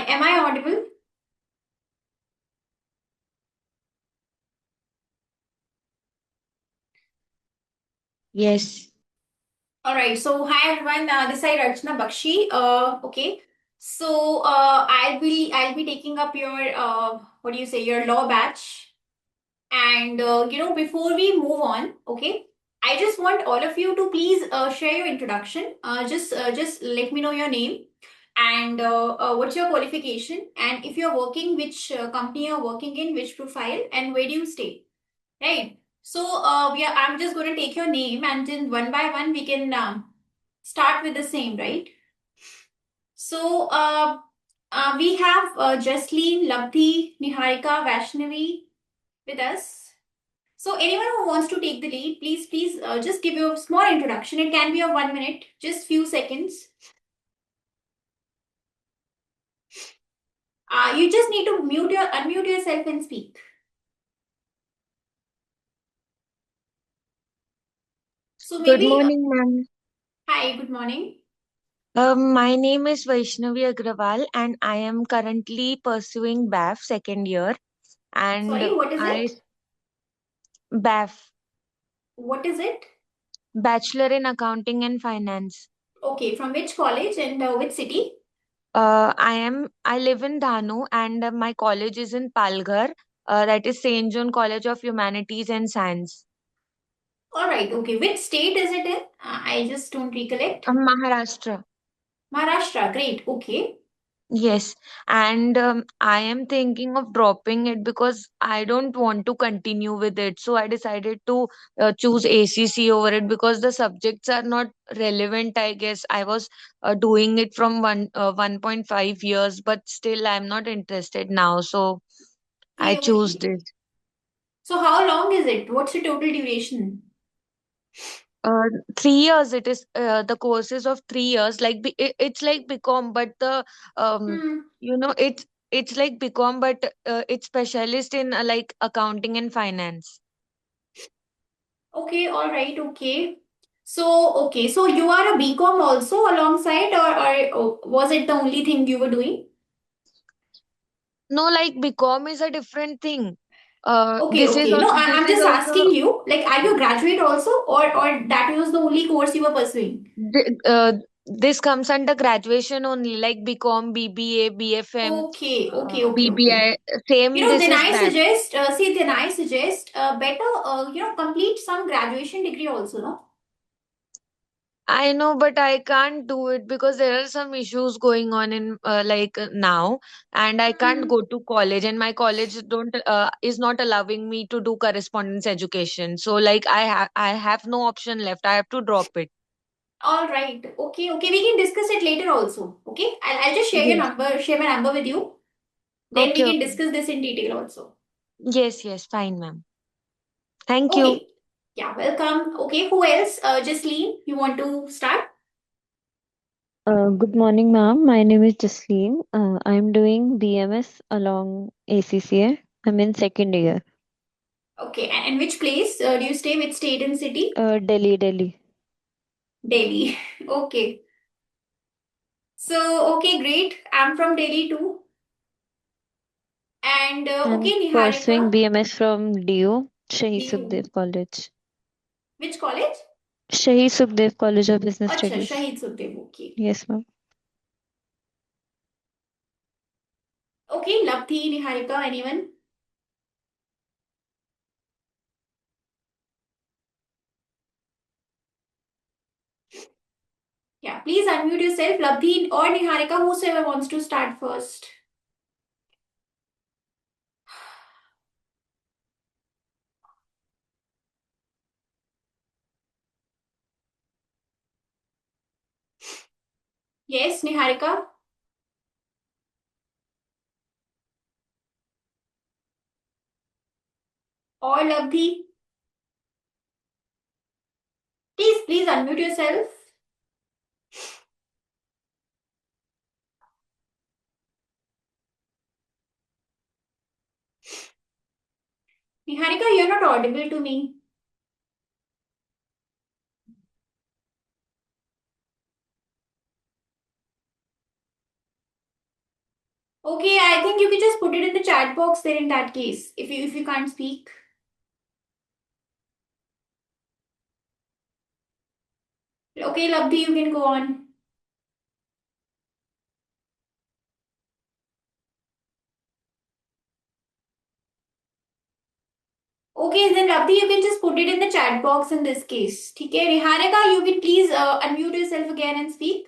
Am I audible? Yes. All right. So, hi everyone. This is Archana Bakshi. Okay. So, I'll be taking up your what do you say, your law batch. And before we move on, okay, I just want all of you to please share your introduction. Just let me know your name and what's your qualification, and if you're working, which company you're working in, which profile, and where do you stay. Right. So, I'm just going to take your name, and then one by one we can start with the same, right? So, we have Jasleen, Labdhi, Niharika, Vaishnavi with us. So, anyone who wants to take the lead, please, just give your small introduction. It can be of 1 minute, just few seconds. You just need to unmute yourself and speak. So Good maybe, morning, ma'am. hi, good morning. My name is Vaishnavi Agrawal, and I am currently pursuing BAF second year. Sorry, And what is I it? BAF, What is it? Bachelor in Accounting and Finance. Okay, from which college and which city? I live in Dhanu, and my college is in Palghar. That is Saint John College of Humanities and Science. All right, okay. Which state is it in? I just don't recollect. Maharashtra. Maharashtra, great. Okay. Yes, and I am thinking of dropping it because I don't want to continue with it. So I decided to choose ACC over it because the subjects are not relevant. I guess I was doing it from 1.5 years, but still I'm not interested now. So I Okay, choose okay. this. So how long is it? What's the total duration? Uh, 3 years. It is the courses of 3 years. Like it's like BCom, but the um, Hmm. it's like BCom, but it's specialist in like accounting and finance. Okay, all right, okay. So you are a BCom also alongside, or was it the only thing you were doing? No, like BCom is a different thing. Okay, okay. No, This I'm is just also asking you, like, are you a graduate also, or that was the only course you were pursuing? this comes under graduation only, like BCom, BBA, BFM, Okay, okay, okay, okay. BBI. Same. This Then is I that. suggest, then I suggest better, complete some graduation degree also, no? I know, but I can't do it because there are some issues going on in now, and I can't Hmm. go to college, and my college don't is not allowing me to do correspondence education. So like I have no option left. I have to drop it. All right. Okay, okay. We can discuss it later also. Okay. I'll just Yes. share my number with you. Then we Okay. can Okay. discuss this in detail also. Yes. Yes. Fine, ma'am. Thank you. Okay. Yeah, welcome. Okay, who else? Jasleen, you want to start? Good morning, ma'am. My name is Jasleen. I'm doing BMS along ACCA. I'm in second year. Okay, and which place do you stay? Which state and city? Delhi. Delhi. Okay. So, okay, great. I'm from Delhi too. And I'm okay, pursuing Niharika, BMS from DU, Shahid you. Sukhdev College. Which college? Shahid Sukhdev College of Business Acha, Studies. Shahid Sukhdev. Okay. Yes, ma'am. Okay, Labdhi, Niharika, anyone? Yeah, please unmute yourself. Labdhi or Niharika, whosoever wants to start first. Yes, Niharika or Labdhi. Please unmute yourself. Niharika, you're not audible to me. Okay, I think you can just put it in the chat box there in that case, if you can't speak. Okay, Labdhi, you can go on. Okay, then Labdhi, you can just put it in the chat box in this case. ठीक है, Niharika, you can please unmute yourself again and speak.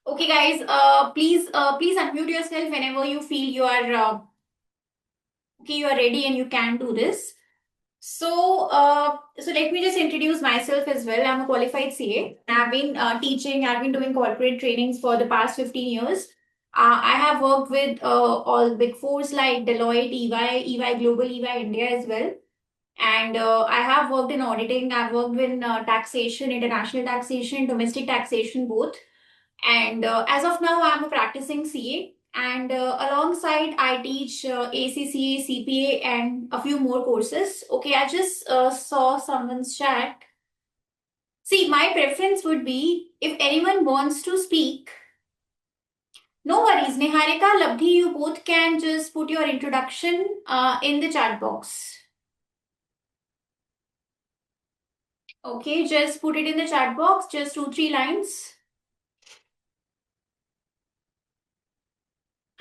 Okay, guys, please unmute yourself whenever you feel you are okay, you are ready and you can do this. So let me just introduce myself as well. I'm a qualified CA. I've been teaching. I've been doing corporate trainings for the past 15 years. I have worked with all big fours like Deloitte, EY Global, EY India as well. And I have worked in auditing. I've worked in taxation, international taxation, domestic taxation, both. And as of now, I'm a practicing CA. And alongside, I teach ACCA, CPA, and a few more courses. Okay, I just saw someone's chat. See, my preference would be if anyone wants to speak, no worries. Niharika, Labdhi, you both can just put your introduction in the chat box. Okay, just put it in the chat box, just 2, 3 lines.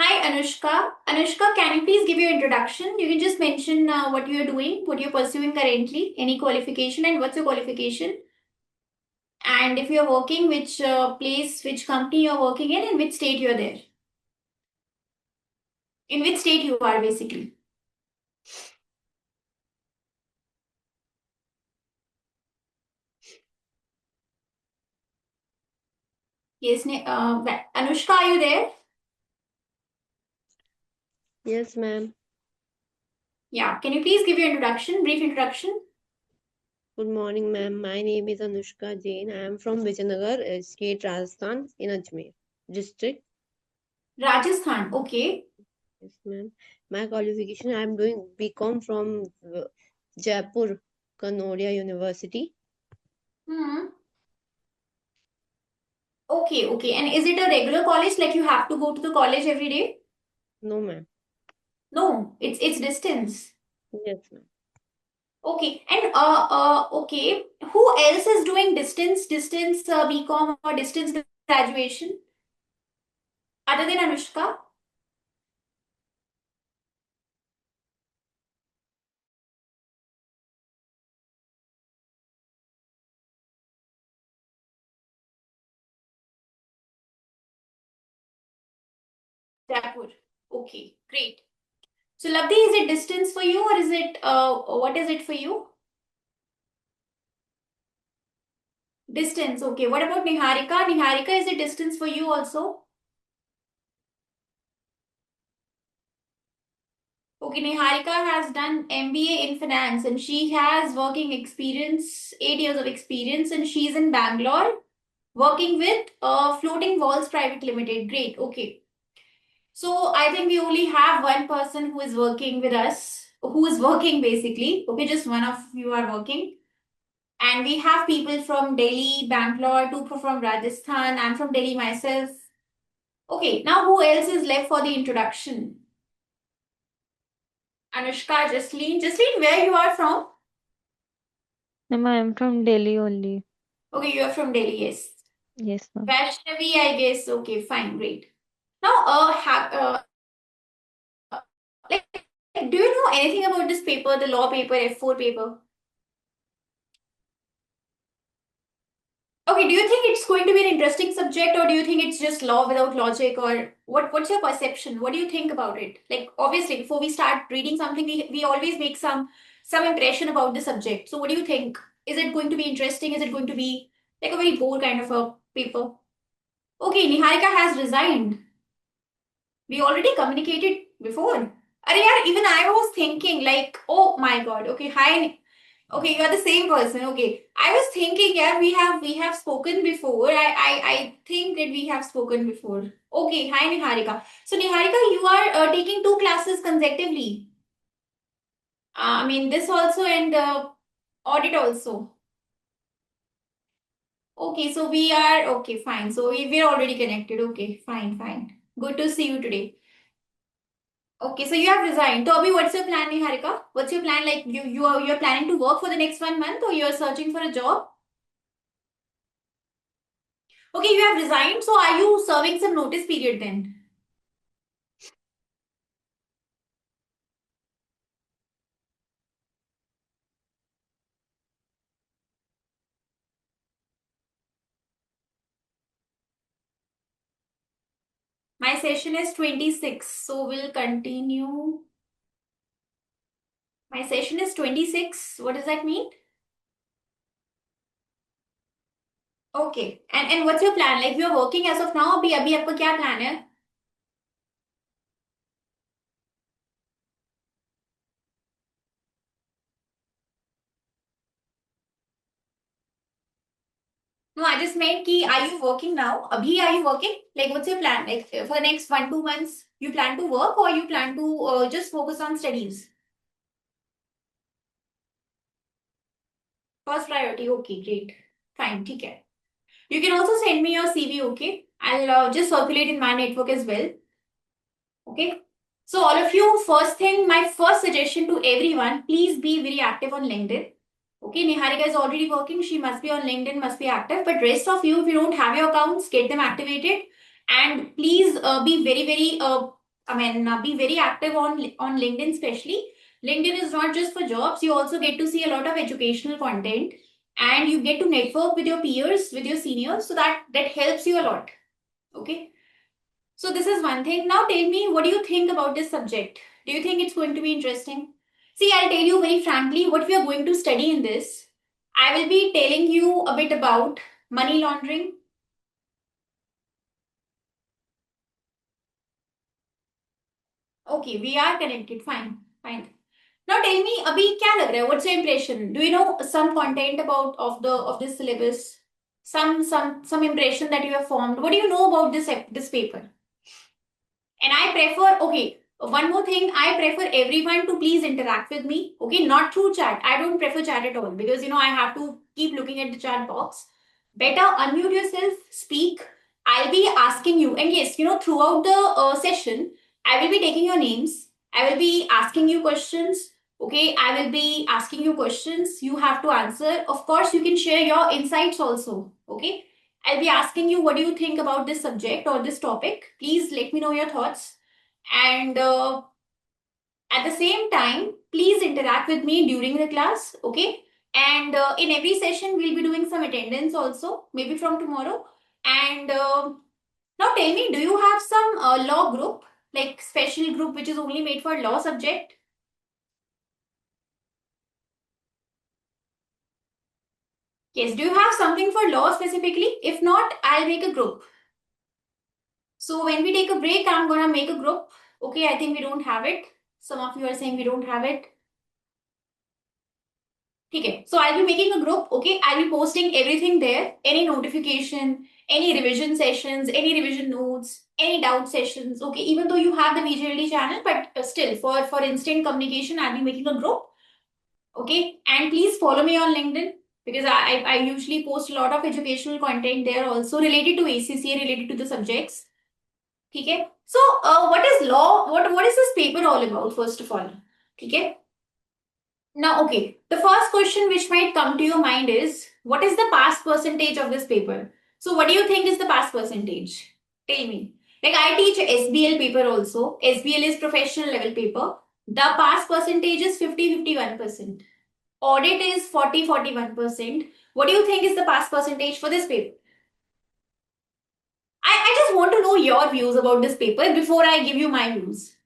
Hi, Anushka. Anushka, can you please give your introduction? You can just mention what you are doing, what you're pursuing currently, any qualification, and what's your qualification. And if you're working, which place, which company you're working in, and which state you're there. In which state you are, basically. Yes, Anushka, are you there? Yes, ma'am. Yeah. Can you please give your introduction, brief introduction? Good morning, ma'am. My name is Anushka Jain. I am from Vijayanagar, state Rajasthan in Ajmer district. Rajasthan. Okay. Yes, ma'am. My qualification, I am doing BCom from Jaipur, Kanoria University. Hmm. Okay, okay. And is it a regular college, like you have to go to the college every day? No, ma'am. No, it's distance. Yes, ma'am. Okay, and okay, who else is doing distance BCom or distance graduation other than Anushka? Jaipur. Okay, great. So Labdhi, is it distance for you or is it what is it for you? Distance. Okay. What about Niharika? Niharika, is it distance for you also? Okay, Niharika has done MBA in finance and she has working experience, 8 years of experience, and she's in Bangalore working with Floating Walls Private Limited. Great. Okay. So I think we only have one person who is working with us, who is working basically. Okay, just one of you are working. And we have people from Delhi, Bangalore, two from Rajasthan. I'm from Delhi myself. Okay, now who else is left for the introduction? Anushka, Jasleen. Jasleen, where you are from? Ma'am, I am from Delhi only. Okay, you are from Delhi, yes. Yes, ma'am. Vaishnavi, I guess. Okay, fine, great. Now, like, do you know anything about this paper, the law paper, F4 paper? Okay, do you think it's going to be an interesting subject or do you think it's just law without logic or what's your perception? What do you think about it? Like obviously before we start reading something we always make some impression about the subject. So what do you think? Is it going to be interesting? Is it going to be like a very bore kind of a paper? Okay, Niharika has resigned. We already communicated before. Arey yaar, even I was thinking like, oh my god. Okay, hi Okay, you are the same person. Okay. I was thinking, yeah, we have spoken before. I think that we have spoken before. Okay, hi Niharika. So Niharika, you are taking two classes consecutively. I mean this also and audit also. Okay, so we are okay, fine. So we're already connected. Okay, fine, fine. Good to see you today. Okay, so you have resigned. Toby, what's your plan, Niharika? What's your plan? Like you're planning to work for the next 1 month or you're searching for a job? Okay, you have resigned. So are you serving some notice period then? My session is 26, so we'll continue. My session is 26. What does that mean? Okay. And what's your plan? Like you're working as of now, अभी आपका क्या plan है? No, I just meant कि are you working now? अभी are you working? Like what's your plan? Like for the next 1-2 months, you plan to work or you plan to just focus on studies? First priority. Okay, great. Fine, ठीक है. You can also send me your CV, okay? I'll just circulate in my network as well. Okay. So all of you, first thing, my first suggestion to everyone, please be very active on LinkedIn. Okay, Niharika is already working. She must be on LinkedIn, must be active. But rest of you, if you don't have your accounts, get them activated. And please be be very active on LinkedIn, especially. LinkedIn is not just for jobs. You also get to see a lot of educational content, and you get to network with your peers, with your seniors. So that helps you a lot. Okay. So this is one thing. Now tell me, what do you think about this subject? Do you think it's going to be interesting? See, I'll tell you very frankly what we are going to study in this. I will be telling you a bit about money laundering. Okay, we are connected. Fine, fine. Now tell me, अभी क्या लग रहा है? What's your impression? Do you know some content about of this syllabus? Some impression that you have formed. What do you know about this paper? And I prefer, okay, one more thing, I prefer everyone to please interact with me. Okay, not through chat. I don't prefer chat at all because I have to keep looking at the chat box. Better unmute yourself, speak. I'll be asking you, and yes, throughout the session, I will be taking your names. I will be asking you questions. Okay, I will be asking you questions. You have to answer. Of course, you can share your insights also. Okay, I'll be asking you what do you think about this subject or this topic. Please let me know your thoughts. And at the same time, please interact with me during the class. Okay. And in every session, we'll be doing some attendance also, maybe from tomorrow. And now tell me, do you have some law group, like special group which is only made for law subject? Yes. Do you have something for law specifically? If not, I'll make a group. So when we take a break, I'm gonna make a group. Okay, I think we don't have it. Some of you are saying we don't have it. Okay, so I'll be making a group. Okay, I'll be posting everything there. Any notification, any revision sessions, any revision notes, any doubt sessions. Okay, even though you have the VJLD channel, but still for instant communication, I'll be making a group. Okay, and please follow me on LinkedIn because I usually post a lot of educational content there also related to ACCA, related to the subjects. Okay. So, what is law? What is this paper all about? First of all, okay. Now, okay. The first question which might come to your mind is, what is the pass percentage of this paper? So, what do you think is the pass percentage? Tell me. Like I teach SBL paper also. SBL is professional level paper. The pass percentage is 50-51%. Audit is 40-41%. What do you think is the pass percentage for this paper? I just want to know your views about this paper before I give you my views.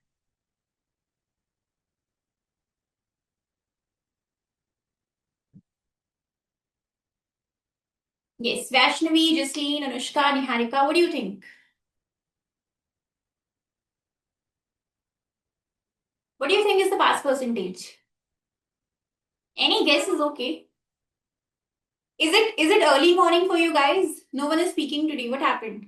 Yes, Vaishnavi, Jasleen, Anushka, Niharika, what do you think? What do you think is the pass percentage? Any guess is okay. Is it early morning for you guys? No one is speaking today. What happened?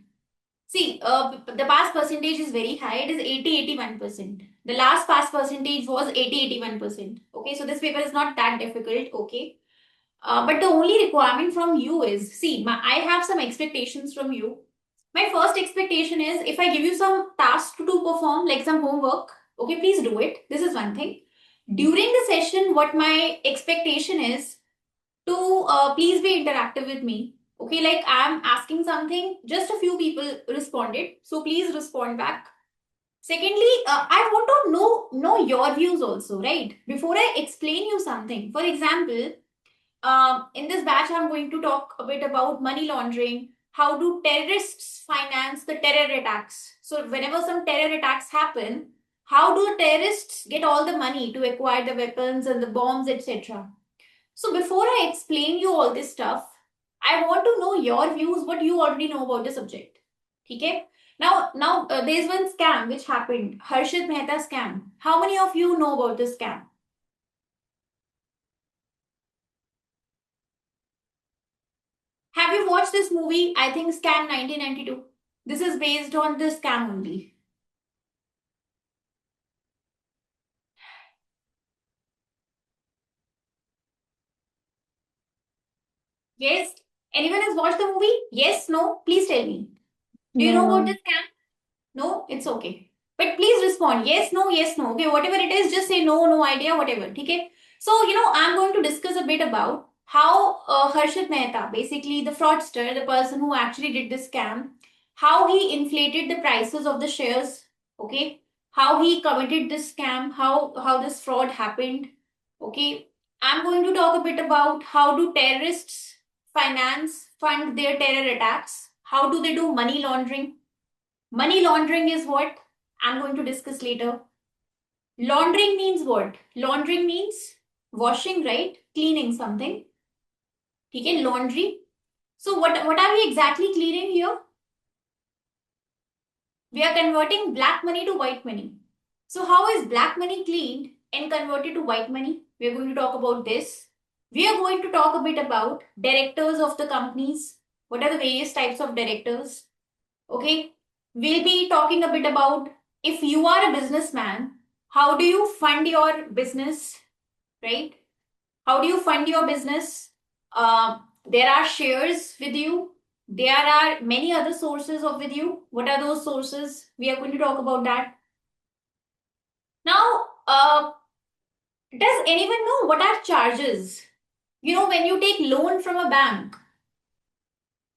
See, the pass percentage is very high. It is 80-81%. The last pass percentage was 80-81%. Okay, so this paper is not that difficult. Okay, but the only requirement from you is, see, I have some expectations from you. My first expectation is, if I give you some tasks to perform, like some homework, okay, please do it. This is one thing. During the session, what my expectation is to please be interactive with me. Okay, like I'm asking something, just a few people responded, so please respond back. Secondly, I want to know your views also, right? Before I explain you something. For example, in this batch, I'm going to talk a bit about money laundering. How do terrorists finance the terror attacks? So, whenever some terror attacks happen, how do terrorists get all the money to acquire the weapons and the bombs, etc.? So, before I explain you all this stuff, I want to know your views, what you already know about the subject. Okay? Now, there's one scam which happened, Harshit Mehta scam. How many of you know about this scam? Have you watched this movie? I think Scam 1992. This is based on the scam only. Yes? Anyone has watched the movie? Yes? No? Please tell me. Do you No, know about ma'am. this scam? No? It's okay. But please respond. Yes, no, yes, no. Okay, whatever it is, just say no, no idea, whatever. Okay? So, I'm going to discuss a bit about how Harshit Mehta, basically the fraudster, the person who actually did this scam, how he inflated the prices of the shares. Okay? How he committed this scam, how this fraud happened. Okay? I'm going to talk a bit about how do terrorists fund their terror attacks. How do they do money laundering? Money laundering is what I'm going to discuss later. Laundering means what? Laundering means washing, right? Cleaning something. Okay, laundry. So what are we exactly cleaning here? We are converting black money to white money. So how is black money cleaned and converted to white money? We are going to talk about this. We are going to talk a bit about directors of the companies. What are the various types of directors? Okay. We'll be talking a bit about, if you are a businessman, how do you fund your business, right? How do you fund your business? There are shares with you. There are many other sources of with you. What are those sources? We are going to talk about that. Now, does anyone know what are charges? When you take loan from a bank,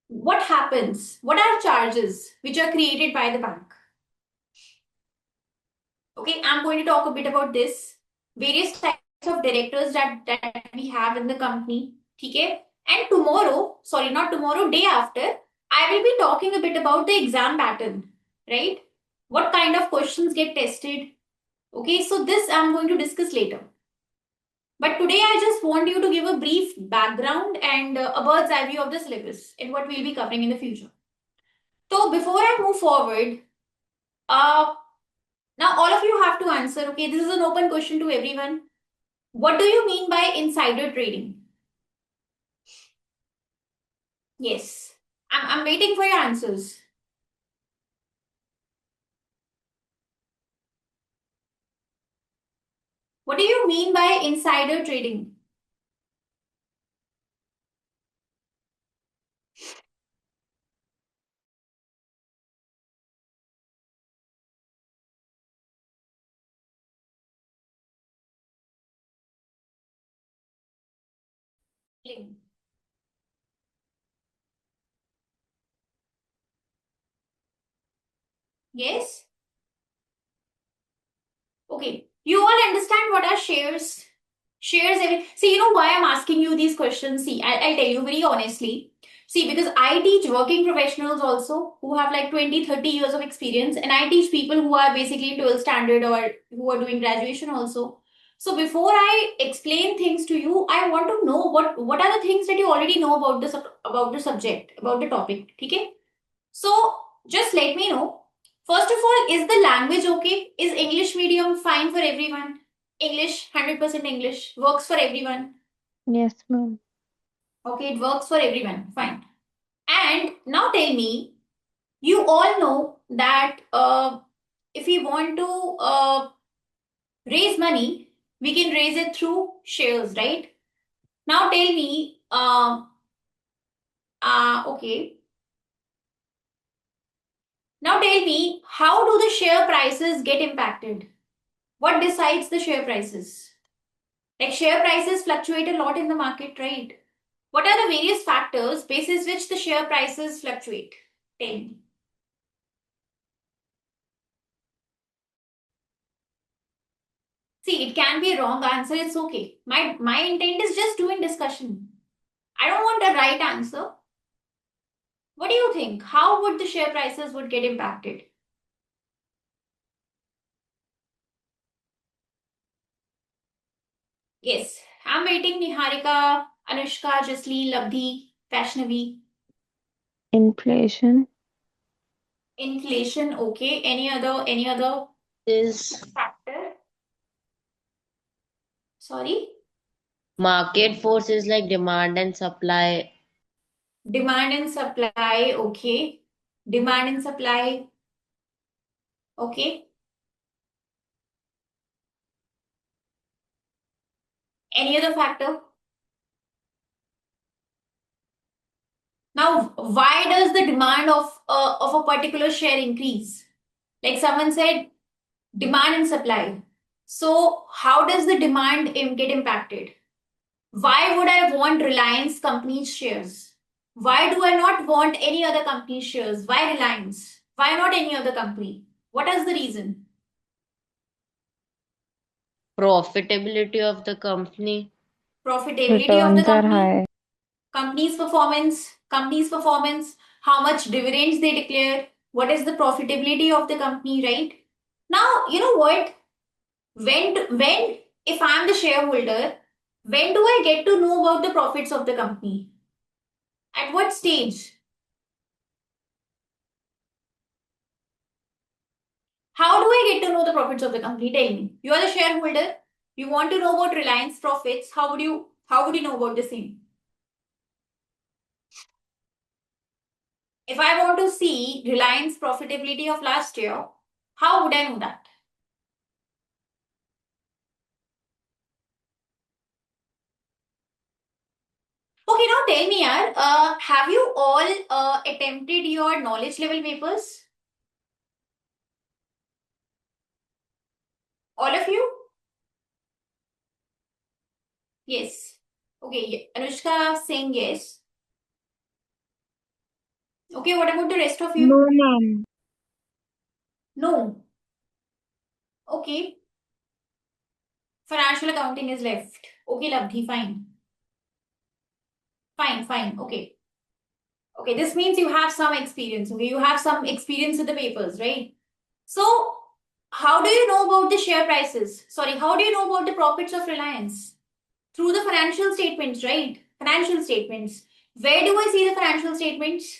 what happens? What are charges which are created by the bank? Okay, I'm going to talk a bit about this. Various types of directors that we have in the company. Okay, and tomorrow, sorry, not tomorrow, day after, I will be talking a bit about the exam pattern, right? What kind of questions get tested? Okay, so this I'm going to discuss later. But today I just want you to give a brief background and a bird's eye view of the syllabus and what we'll be covering in the future. So before I move forward, uh, now all of you have to answer. Okay, this is an open question to everyone. What do you mean by insider trading? Yes, I'm waiting for your answers. What do you mean by insider trading? Yes? Okay. You all understand what are shares? Shares, see, why I'm asking you these questions? See, I'll tell you very honestly. See, because I teach working professionals also who have like 20, 30 years of experience, and I teach people who are basically 12th standard or who are doing graduation also. So before I explain things to you, I want to know what are the things that you already know about the subject, about the topic. Okay? So just let me know. First of all, is the language okay? Is English medium fine for everyone? English, 100% English, works for everyone. Yes, ma'am. Okay, it works for everyone. Fine. And now tell me, you all know that if we want to raise money, we can raise it through shares, right? Now tell me, okay. Now tell me, how do the share prices get impacted? What decides the share prices? Like share prices fluctuate a lot in the market, right? What are the various factors basis which the share prices fluctuate? Tell me. See, it can be a wrong answer. It's okay. My intent is just doing discussion. I don't want a right answer. What do you think? How would the share prices would get impacted? Yes, I'm waiting. Niharika, Anushka, Jasleen, Labdhi, Vaishnavi. Inflation. Inflation. Okay. Any other This factor? Sorry. market force is like demand and supply. Demand and supply. Okay. Demand and supply. Okay. Any other factor? Now, why does the demand of a particular share increase? Like someone said, demand and supply. So, how does the demand get impacted? Why would I want Reliance company's shares? Why do I not want any other company's shares? Why Reliance? Why not any other company? What is the reason? Profitability of the company. Profitability of the Returns are company, high. company's performance, how much dividends they declare, what is the profitability of the company, right? Now, you know what? When if I'm the shareholder, when do I get to know about the profits of the company? At what stage? How do I get to know the profits of the company? Tell me. You are the shareholder. You want to know about Reliance profits. How would you know about the same? If I want to see Reliance profitability of last year, how would I know that? Okay, now tell me, yaar, have you all attempted your knowledge level papers? All of you? Yes. Okay, Anushka saying yes. Okay, what about the rest of you? No, ma'am. No. Okay, financial accounting is left. Okay, Labdhi, fine. Fine, fine. Okay. Okay, this means you have some experience. Okay, you have some experience with the papers, right? So, how do you know about the share prices? Sorry, how do you know about the profits of Reliance? Through the financial statements, right? Financial statements. Where do I see the financial statements?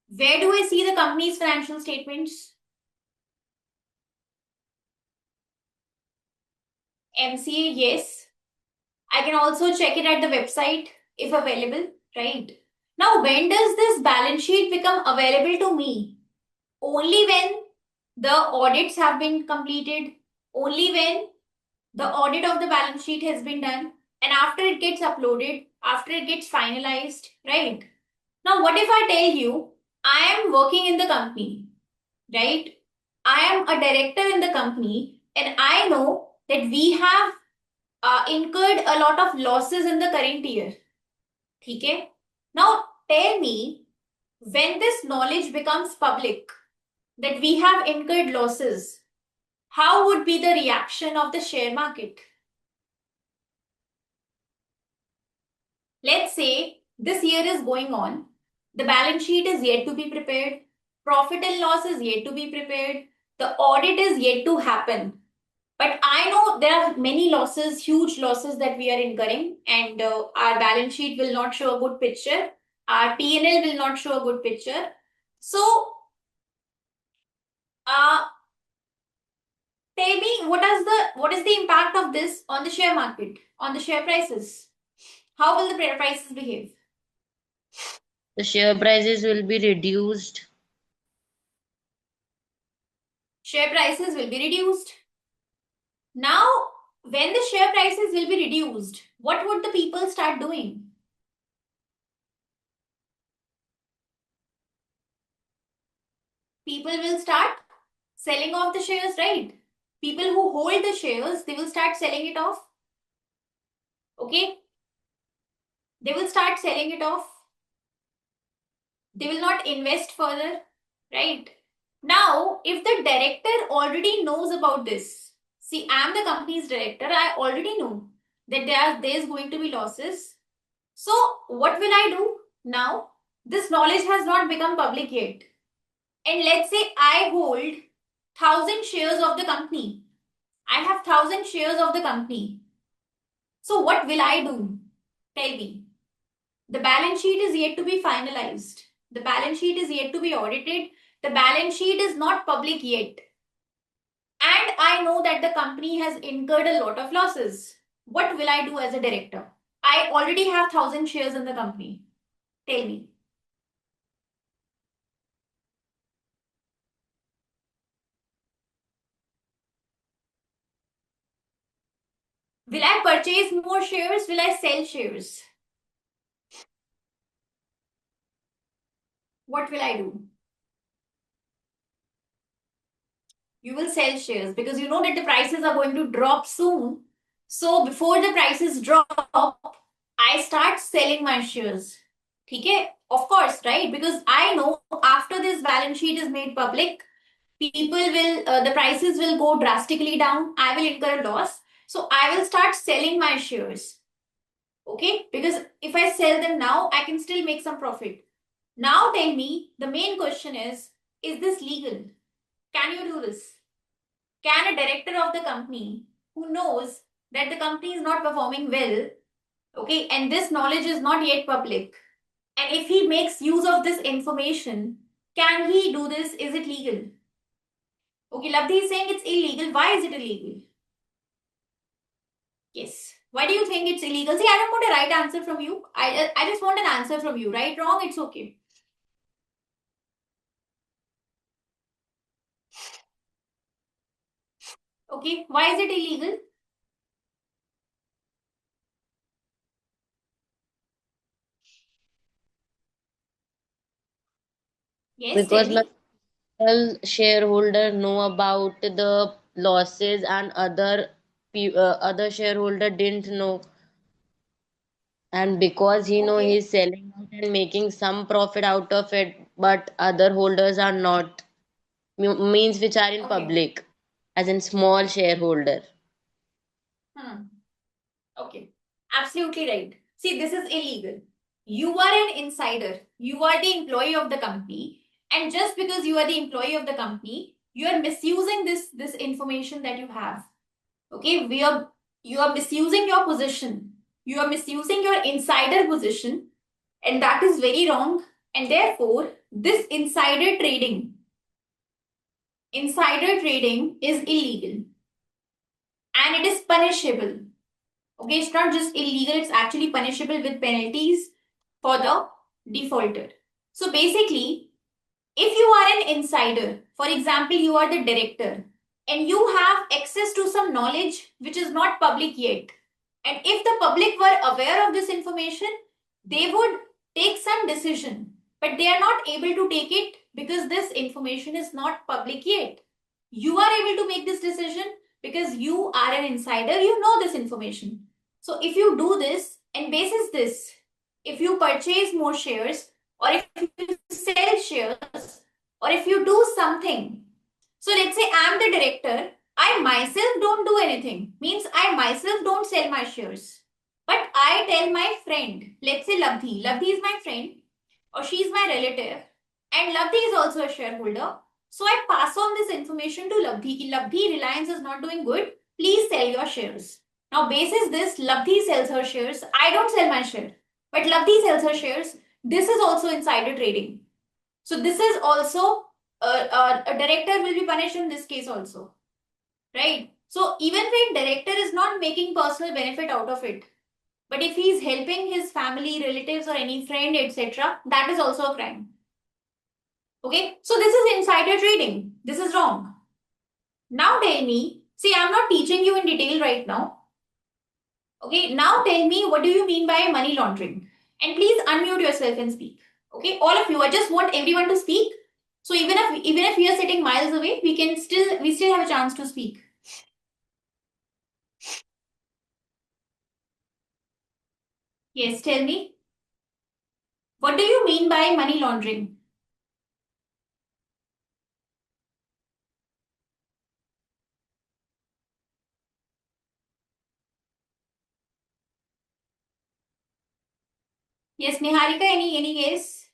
Where do I see the company's financial statements? MCA, yes. I can also check it at the website if available, right? Now, when does this balance sheet become available to me? Only when the audits have been completed, only when the audit of the balance sheet has been done, and after it gets uploaded, after it gets finalized, right? Now, what if I tell you I am working in the company, right? I am a director in the company, and I know that we have incurred a lot of losses in the current year. Okay? Now, tell me when this knowledge becomes public that we have incurred losses, how would be the reaction of the share market? Let's say this year is going on, the balance sheet is yet to be prepared, profit and loss is yet to be prepared, the audit is yet to happen. But I know there are many losses, huge losses that we are incurring, and our balance sheet will not show a good picture. Our P&L will not show a good picture. So, uh, Tell me what is the impact of this on the share market, on the share prices? How will the prices behave? The share prices will be reduced. Share prices will be reduced. Now, when the share prices will be reduced, what would the people start doing? People will start selling off the shares, right? People who hold the shares, they will start selling it off. Okay? They will start selling it off. They will not invest further, right? Now, if the director already knows about this, see, I'm the company's director, I already know that there's going to be losses. So, what will I do now? This knowledge has not become public yet. And let's say I hold 1,000 shares of the company. I have 1,000 shares of the company. So, what will I do? Tell me. The balance sheet is yet to be finalized. The balance sheet is yet to be audited. The balance sheet is not public yet. And I know that the company has incurred a lot of losses. What will I do as a director? I already have 1,000 shares in the company. Tell me. Will I purchase more shares? Will I sell shares? What will I do? You will sell shares because you know that the prices are going to drop soon. So before the prices drop, I start selling my shares. Okay? Of course, right? Because I know after this balance sheet is made public, the prices will go drastically down. I will incur a loss. So I will start selling my shares. Okay? Because if I sell them now, I can still make some profit. Now tell me, the main question is this legal? Can you do this? Can a director of the company who knows that the company is not performing well, okay, and this knowledge is not yet public, and if he makes use of this information, can he do this? Is it legal? Okay, Labdhi is saying it's illegal. Why is it illegal? Yes. Why do you think it's illegal? See, I don't want a right answer from you. I just want an answer from you. Right, wrong, it's okay. Okay, why is it illegal? Yes, tell Because me. all shareholder know about the losses and other shareholder didn't know, and because he know Okay, he's selling out and making some profit out of it, but other holders are not, means which are in okay. public, as in small shareholder. Hmm. Okay, absolutely right. See, this is illegal. You are an insider. You are the employee of the company, and just because you are the employee of the company, you are misusing this information that you have. Okay, you are misusing your position. You are misusing your insider position, and that is very wrong. And therefore, this insider trading is illegal, and it is punishable. Okay, it's not just illegal, it's actually punishable with penalties for the defaulter. So basically, if you are an insider, for example, you are the director, and you have access to some knowledge which is not public yet, and if the public were aware of this information, they would take some decision, but they are not able to take it because this information is not public yet. You are able to make this decision because you are an insider, you know this information. So if you do this and basis this, if you purchase more shares or if you sell shares or if you do something. So let's say I'm the director, I myself don't do anything. Means I myself don't sell my shares. But I tell my friend, let's say Labdhi. Labdhi is my friend or she's my relative and Labdhi is also a shareholder. So I pass on this information to Labdhi ki Labdhi, Reliance is not doing good. Please sell your shares. Now basis this, Labdhi sells her shares. I don't sell my share. But Labdhi sells her shares. This is also insider trading. So this is also a director will be punished in this case also. right? So even when director is not making personal benefit out of it, but if he is helping his family, relatives, or any friend, etc., that is also a crime. Okay, so this is insider trading. This is wrong. Now tell me, see, I'm not teaching you in detail right now. Okay, now tell me, what do you mean by money laundering? And please unmute yourself and speak. Okay, all of you, I just want everyone to speak. So even if we are sitting miles away, we still have a chance to speak. Yes, tell me. What do you mean by money laundering? Yes, Niharika, any guess?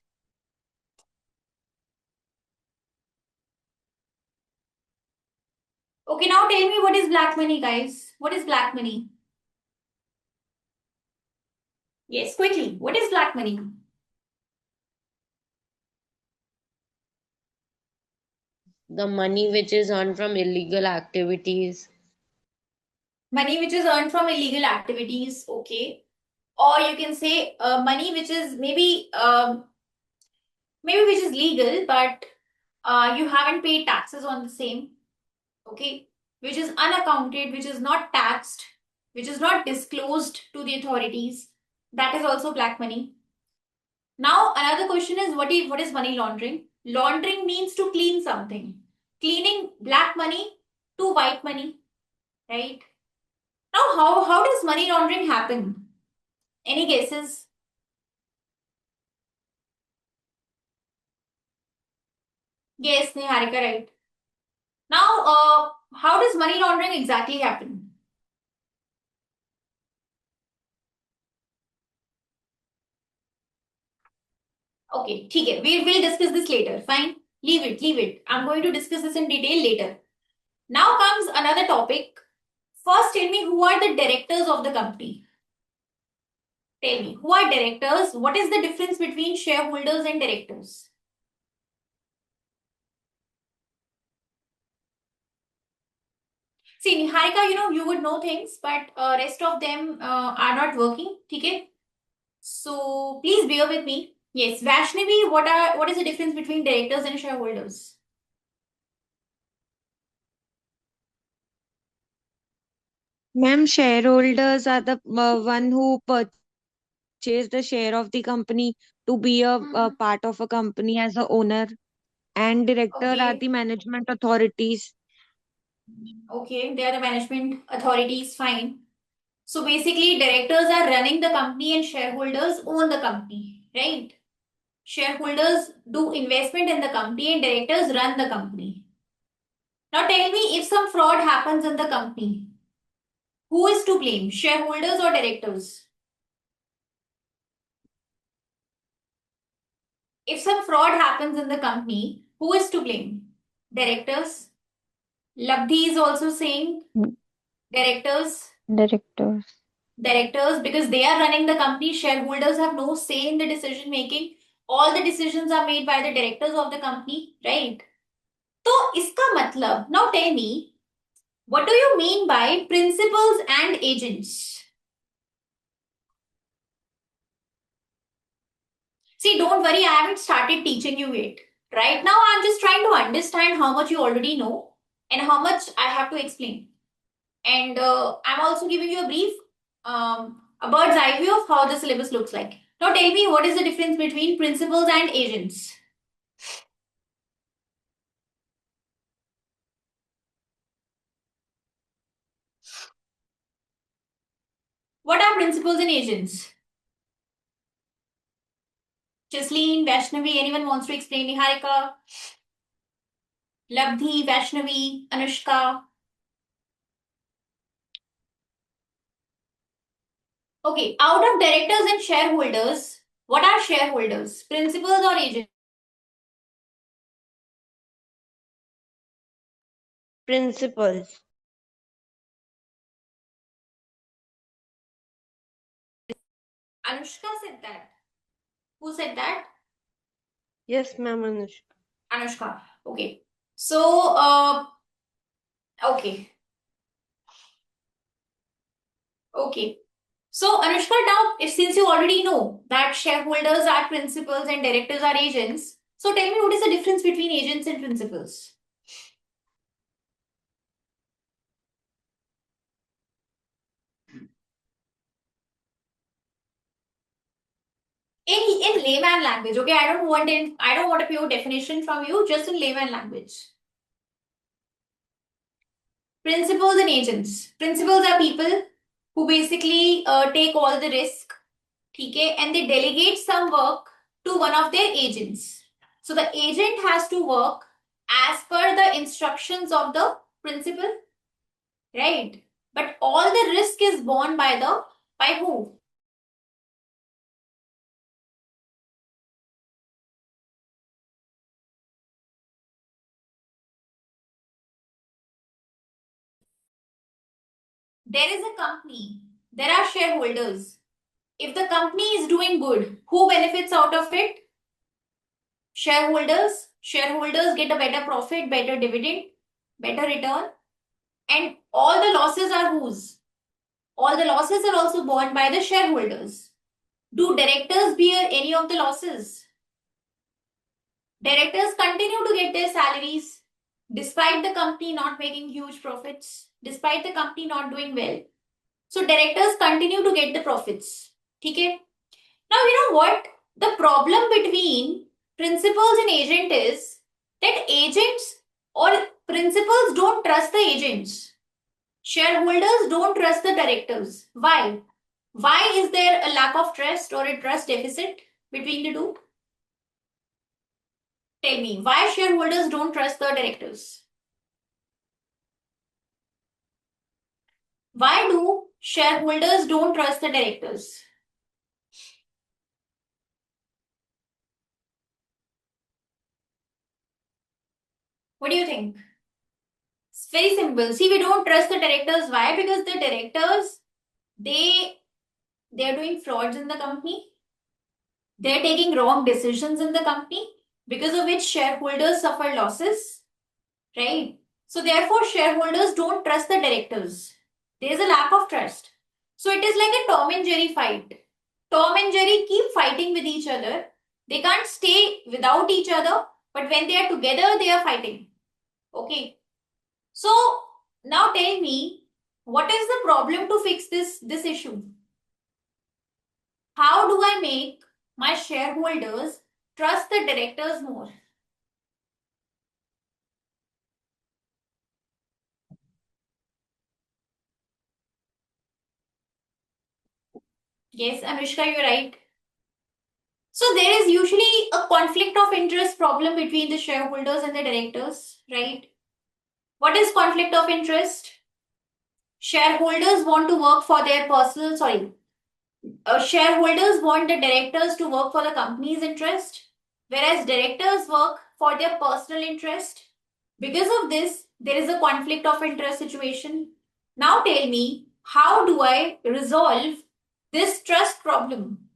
Okay, now tell me, what is black money, guys? What is black money? Yes, quickly. What is black money? The money which is earned from illegal activities. Money which is earned from illegal activities, okay. Or you can say money which is maybe which is legal, but you haven't paid taxes on the same, okay, which is unaccounted, which is not taxed, which is not disclosed to the authorities. That is also black money. Now, another question is, what is money laundering? Laundering means to clean something. Cleaning black money to white money, right? Now, how does money laundering happen? Any guesses? Yes, Niharika, right. Now, how does money laundering exactly happen? Okay, ठीक है. We'll discuss this later. Fine. Leave it. I'm going to discuss this in detail later. Now comes another topic. First, tell me, who are the directors of the company? Tell me, who are directors? What is the difference between shareholders and directors? See, Niharika, you would know things, but rest of them are not working. Okay? So please bear with me. Yes, Vaishnavi, what is the difference between directors and shareholders? Ma'am, shareholders are the one who purchase the share of the company to be a Mhm. part of a company as a owner, and director are Okay. the management authorities. Okay, they are the management authorities, fine. So basically, directors are running the company and shareholders own the company, right? Shareholders do investment in the company and directors run the company. Now tell me, if some fraud happens in the company, who is to blame, shareholders or directors? If some fraud happens in the company, who is to blame? Directors? Labdhi is also saying directors. Directors. Directors, because they are running the company, shareholders have no say in the decision making. All the decisions are made by the directors of the company, right? So, iska matlab, now tell me, what do you mean by principals and agents? See, don't worry, I haven't started teaching you yet. Right now, I'm just trying to understand how much you already know and how much I have to explain. And I'm also giving you a brief, a bird's eye view of how the syllabus looks like. Now, tell me, what is the difference between principals and agents? What are principals and agents? Jasleen, Vaishnavi, anyone wants to explain? Niharika, Labdhi, Vaishnavi, Anushka. Okay, out of directors and shareholders, what are shareholders? Principals or agents? Principles. Anushka said that. Who said that? Yes, ma'am, Anushka. Anushka. Okay. So, okay. Okay. So, Anushka, now, if since you already know that shareholders are principals and directors are agents, so tell me what is the difference between agents and principals? In layman language, okay? I don't want a pure definition from you, just in layman language. Principals and agents. Principals are people who basically take all the risk, okay, and they delegate some work to one of their agents. So the agent has to work as per the instructions of the principal, right? But all the risk is borne by who? There is a company, there are shareholders. If the company is doing good, who benefits out of it? Shareholders. Shareholders get a better profit, better dividend, better return, and all the losses are whose? All the losses are also borne by the shareholders. Do directors bear any of the losses? Directors continue to get their salaries despite the company not making huge profits, despite the company not doing well. So directors continue to get the profits. Okay? Now, you know what? The problem between principals and agent is that agents or principals don't trust the agents. Shareholders don't trust the directors. Why? Why is there a lack of trust or a trust deficit between the two? Tell me, why shareholders don't trust the directors? Why do shareholders don't trust the directors? What do you think? It's very simple. See, we don't trust the directors. Why? Because the directors, they they're doing frauds in the company. They're taking wrong decisions in the company, because of which shareholders suffer losses, right? So therefore, shareholders don't trust the directors. There's a lack of trust. So it is like a Tom and Jerry fight. Tom and Jerry keep fighting with each other. They can't stay without each other, but when they are together, they are fighting. Okay. So now tell me, what is the problem to fix this issue? How do I make my shareholders trust the directors more? Yes, Anushka, you're right. So there is usually a conflict of interest problem between the shareholders and the directors, right? What is conflict of interest? Shareholders want to work for their personal, sorry, shareholders want the directors to work for the company's interest, whereas directors work for their personal interest. Because of this, there is a conflict of interest situation. Now tell me, how do I resolve this trust problem?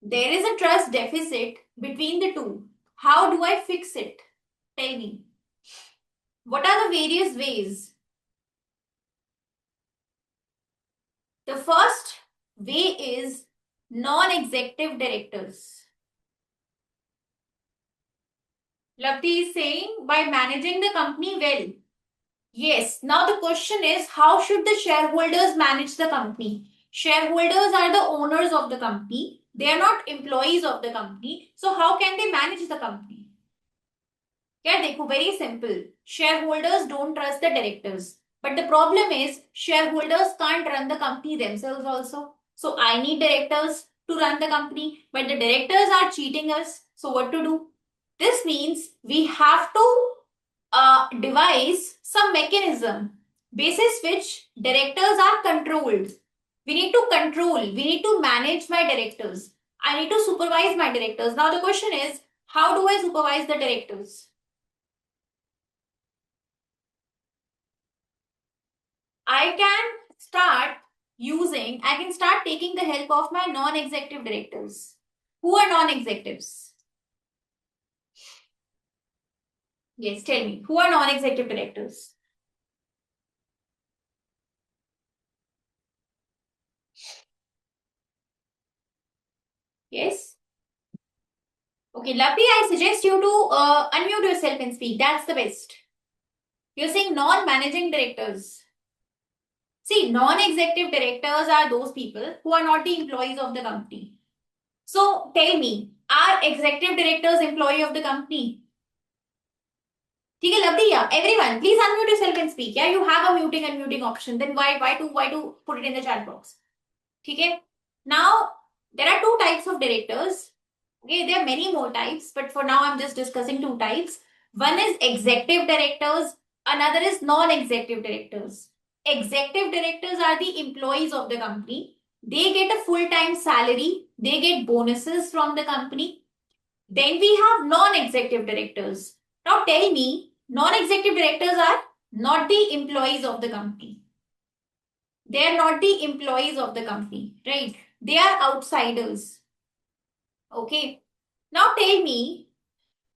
There is a trust deficit between the two. How do I fix it? Tell me. What are the various ways? The first way is non-executive directors. Lavti is saying by managing the company well. Yes, now the question is, how should the shareholders manage the company? Shareholders are the owners of the company. They are not employees of the company. So how can they manage the company? Yeah, देखो, very simple. Shareholders don't trust the directors. But the problem is, shareholders can't run the company themselves also. So I need directors to run the company, but the directors are cheating us. So what to do? This means we have to devise some mechanism basis which directors are controlled. We need to control, we need to manage my directors. I need to supervise my directors. Now the question is, how do I supervise the directors? I can start taking the help of my non-executive directors. Who are non-executives? Yes, tell me. Who are non-executive directors? Okay, Lovely, I suggest you to unmute yourself and speak. That's the best. You're saying non-managing directors. See, non-executive directors are those people who are not the employees of the company. So tell me, are executive directors employee of the company? ठीक है lovely, yeah, everyone please unmute yourself and speak. Yeah, you have a muting and muting option. Then why to put it in the chat box? ठीक है. Now there are two types of directors. Okay, there are many more types, but for now I'm just discussing two types. One is executive directors, another is non-executive directors. Executive directors are the employees of the company. They get a full-time salary, they get bonuses from the company. Then we have non-executive directors. Now tell me, non-executive directors are not the employees of the company. They are not the employees of the company, right? They are outsiders. Okay. Now tell me,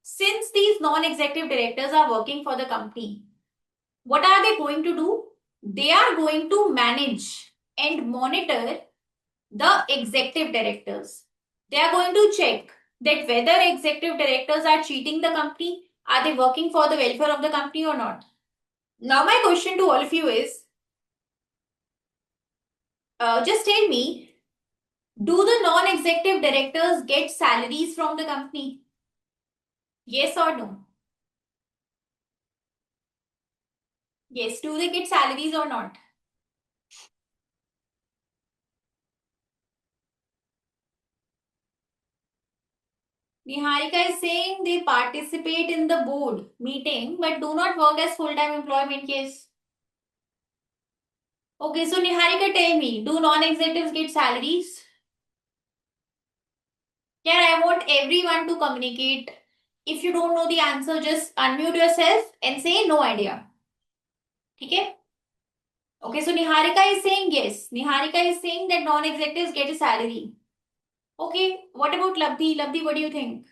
since these non-executive directors are working for the company, what are they going to do? They are going to manage and monitor the executive directors. They are going to check that whether executive directors are cheating the company, are they working for the welfare of the company or not. Now my question to all of you is, just tell me, do the non-executive directors get salaries from the company? Yes or no? Yes, do they get salaries or not? Niharika is saying they participate in the board meeting but do not work as full-time employment case. Okay, so Niharika, tell me, do non-executives get salaries? Yeah, I want everyone to communicate. If you don't know the answer, just unmute yourself and say no idea. Okay? Okay, so Niharika is saying yes. Niharika is saying that non-executives get a salary. Okay, what about Labdhi? Labdhi, what do you think?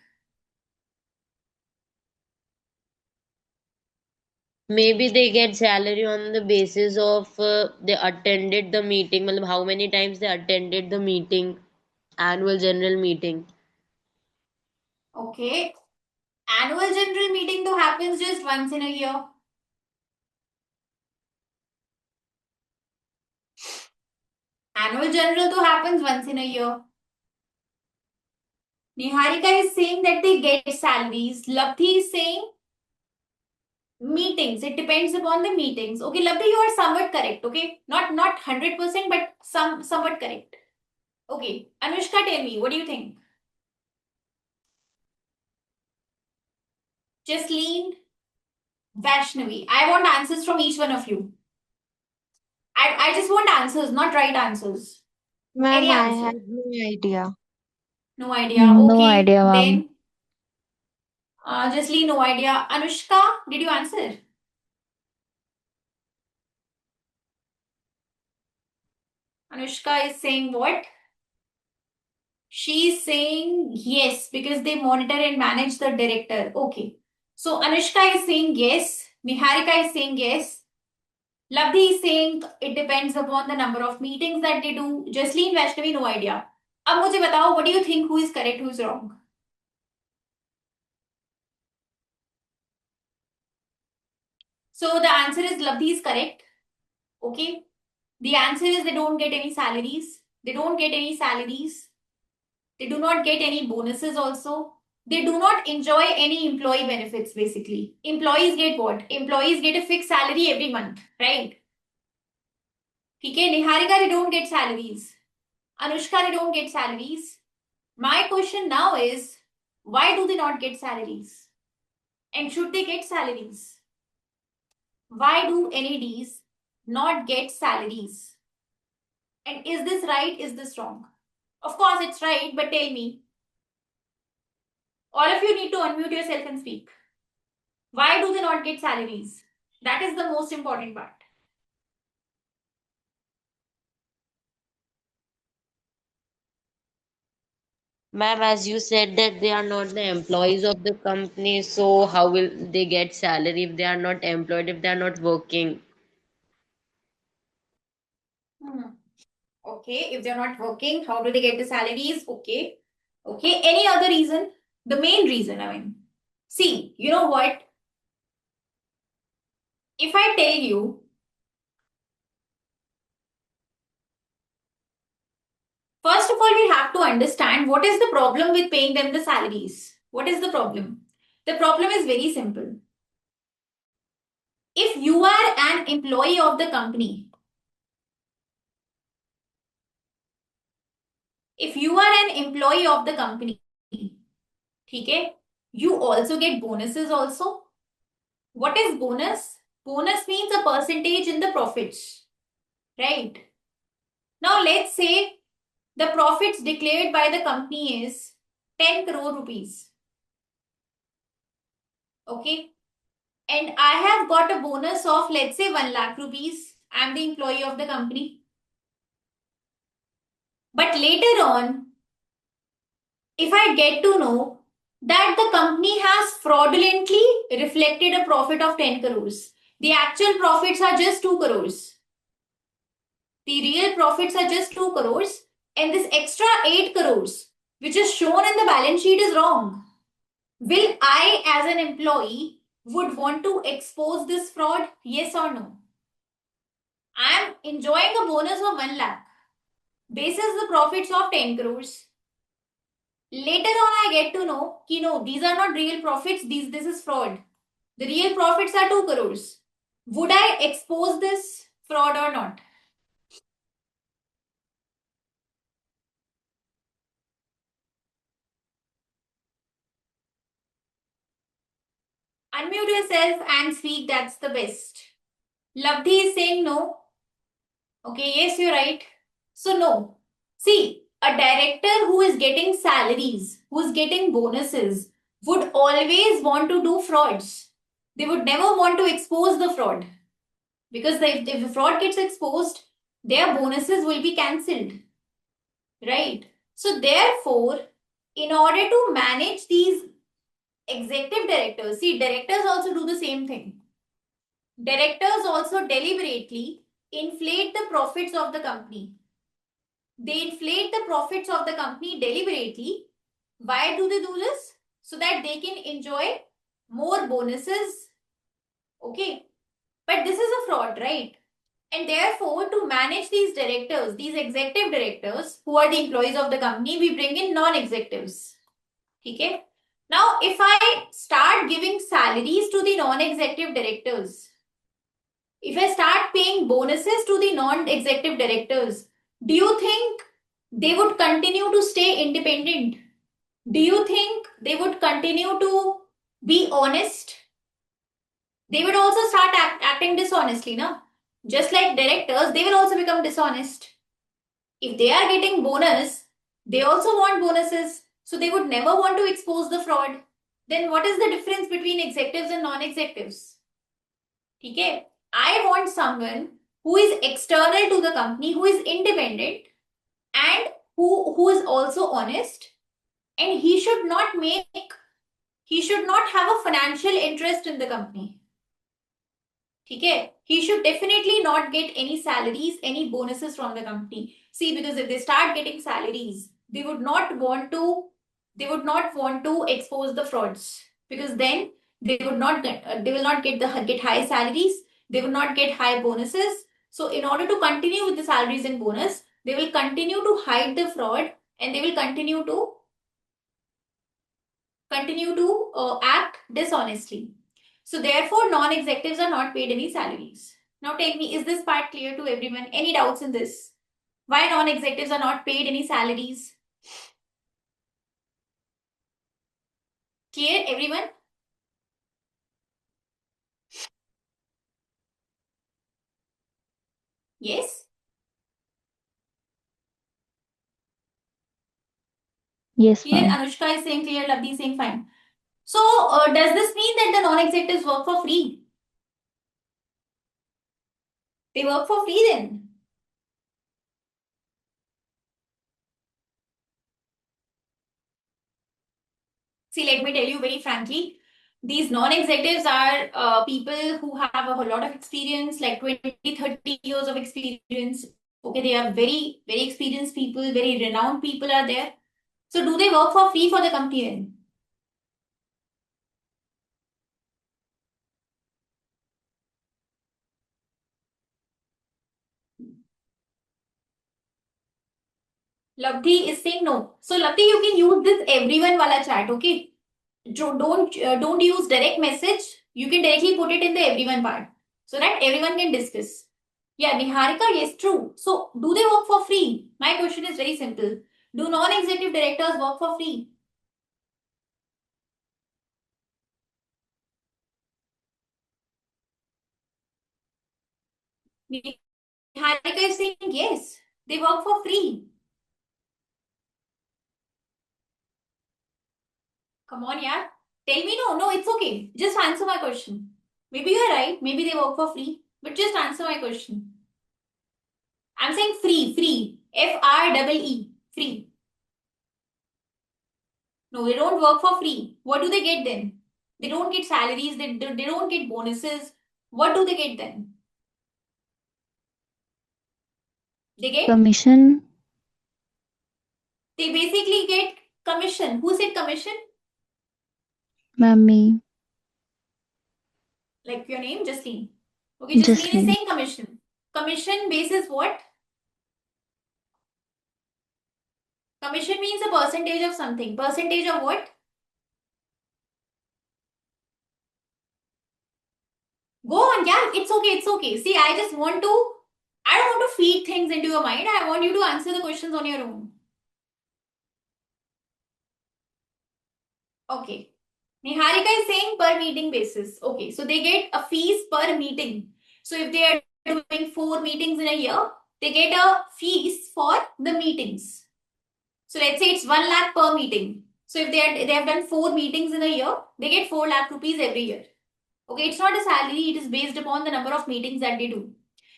Maybe they get salary on the basis of they attended the meeting, matlab how many times they attended the meeting, annual general meeting. Okay, annual general meeting though happens just once in a year. Annual general though happens once in a year. Niharika is saying that they get salaries. Labdhi is saying meetings. It depends upon the meetings. Okay, Labdhi, you are somewhat correct. Okay, not 100%, but somewhat correct. Okay, Anushka, tell me, what do you think? Jasleen, Vaishnavi, I want answers from each one of you. I just want answers, not right answers. Ma'am, Any I answer? have no idea. No idea. No Okay, idea, ma'am. then Jasleen, no idea. Anushka, did you answer? Anushka is saying what? She's saying yes, because they monitor and manage the director. Okay. So Anushka is saying yes. Niharika is saying yes. Labdhi is saying it depends upon the number of meetings that they do. Jasleen, Vaishnavi, no idea. अब मुझे बताओ, what do you think, who is correct, who is wrong? So the answer is Labdhi is correct. Okay. The answer is they don't get any salaries. They don't get any salaries. They do not get any bonuses also. They do not enjoy any employee benefits basically. Employees get what? Employees get a fixed salary every month, right? Okay, Niharika, they don't get salaries. Anushka, they don't get salaries. My question now is, why do they not get salaries? And should they get salaries? Why do NEDs not get salaries? And is this right? Is this wrong? Of course, it's right, but tell me. All of you need to unmute yourself and speak. Why do they not get salaries? That is the most important part. Ma'am, as you said that they are not the employees of the company, so how will they get salary if they are not employed, if they are not working? Hmm. Okay, if they're not working, how do they get the salaries? Okay. Okay, any other reason? The main reason, see, you know what? If I tell you, first of all, we have to understand what is the problem with paying them the salaries. What is the problem? The problem is very simple. If you are an employee of the company, if you are an employee of the company, okay, you also get bonuses also. What is bonus? Bonus means a percentage in the profits, right? Now let's say the profits declared by the company is 10 crore rupees. Okay. And I have got a bonus of, let's say, 1 lakh rupees. I'm the employee of the company. But later on, if I get to know that the company has fraudulently reflected a profit of 10 crores, the actual profits are just 2 crores. The real profits are just 2 crores, and this extra 8 crores, which is shown in the balance sheet, is wrong. Will I, as an employee, would want to expose this fraud? Yes or no? I am enjoying a bonus of 1 lakh. Basis the profits of 10 crores. Later on, I get to know कि no, these are not real profits. This is fraud. The real profits are 2 crores. Would I expose this fraud or not? Unmute yourself and speak. That's the best. Labdhi is saying no. Okay, yes, you're right. So, no. See, a director who is getting salaries, who is getting bonuses, would always want to do frauds. They would never want to expose the fraud. Because if the fraud gets exposed, their bonuses will be cancelled. Right? So, therefore, in order to manage these executive directors, see, directors also do the same thing. Directors also deliberately inflate the profits of the company. They inflate the profits of the company deliberately. Why do they do this? So that they can enjoy more bonuses. Okay. But this is a fraud, right? And therefore, to manage these directors, these executive directors, who are the employees of the company, we bring in non-executives. Okay. Now, if I start giving salaries to the non-executive directors, if I start paying bonuses to the non-executive directors, do you think they would continue to stay independent? Do you think they would continue to be honest? They would also start acting dishonestly, no? Just like directors, they will also become dishonest. If they are getting bonus, they also want bonuses. So they would never want to expose the fraud. Then what is the difference between executives and non-executives? Okay? I want someone who is external to the company, who is independent, and who is also honest, and he should not have a financial interest in the company. Okay? He should definitely not get any salaries, any bonuses from the company. See, because if they start getting salaries, they would not want to expose the frauds, because then they will not get high salaries, they will not get high bonuses. So in order to continue with the salaries and bonus, they will continue to hide the fraud, and they will continue to act dishonestly. So therefore, non-executives are not paid any salaries. Now tell me, is this part clear to everyone? Any doubts in this? Why non-executives are not paid any salaries? Clear, everyone? Yes? Yes, Clear? ma'am. Anushka is saying clear, Labdi is saying fine. So, does this mean that the non-executives work for free? They work for free then? See, let me tell you very frankly, these non-executives are people who have a whole lot of experience, like 20, 30 years of experience. Okay, they are very, very experienced people, very renowned people are there. So do they work for free for the company then? Labdhi is saying no. So Labdhi, you can use this everyone wala chat, okay? Don't use direct message. You can directly put it in the everyone part so that everyone can discuss. Yeah, Niharika, yes, true. So do they work for free? My question is very simple. Do non-executive directors work for free? Niharika is saying yes, they work for free. Come on, yeah. Tell me no. No, it's okay. Just answer my question. Maybe you're right. Maybe they work for free. But just answer my question. I'm saying free, free. FREE. Free. No, they don't work for free. What do they get then? They don't get salaries. They don't get bonuses. What do they get then? They get, Commission, they basically get commission. Who said commission? ma'am, Like your name, Jasleen. Okay, Jasleen is Jasleen. saying commission. Commission basis what? Commission means a percentage of something. Percentage of what? Go on, yeah. It's okay. It's okay. See, I just want to. I don't want to feed things into your mind. I want you to answer the questions on your own. Okay. Niharika is saying per meeting basis. Okay, so they get a fees per meeting. So if they are doing 4 meetings in a year, they get a fees for the meetings. So let's say it's 1 lakh per meeting. So if they have done 4 meetings in a year, they get 4 lakh rupees every year. Okay, it's not a salary, it is based upon the number of meetings that they do.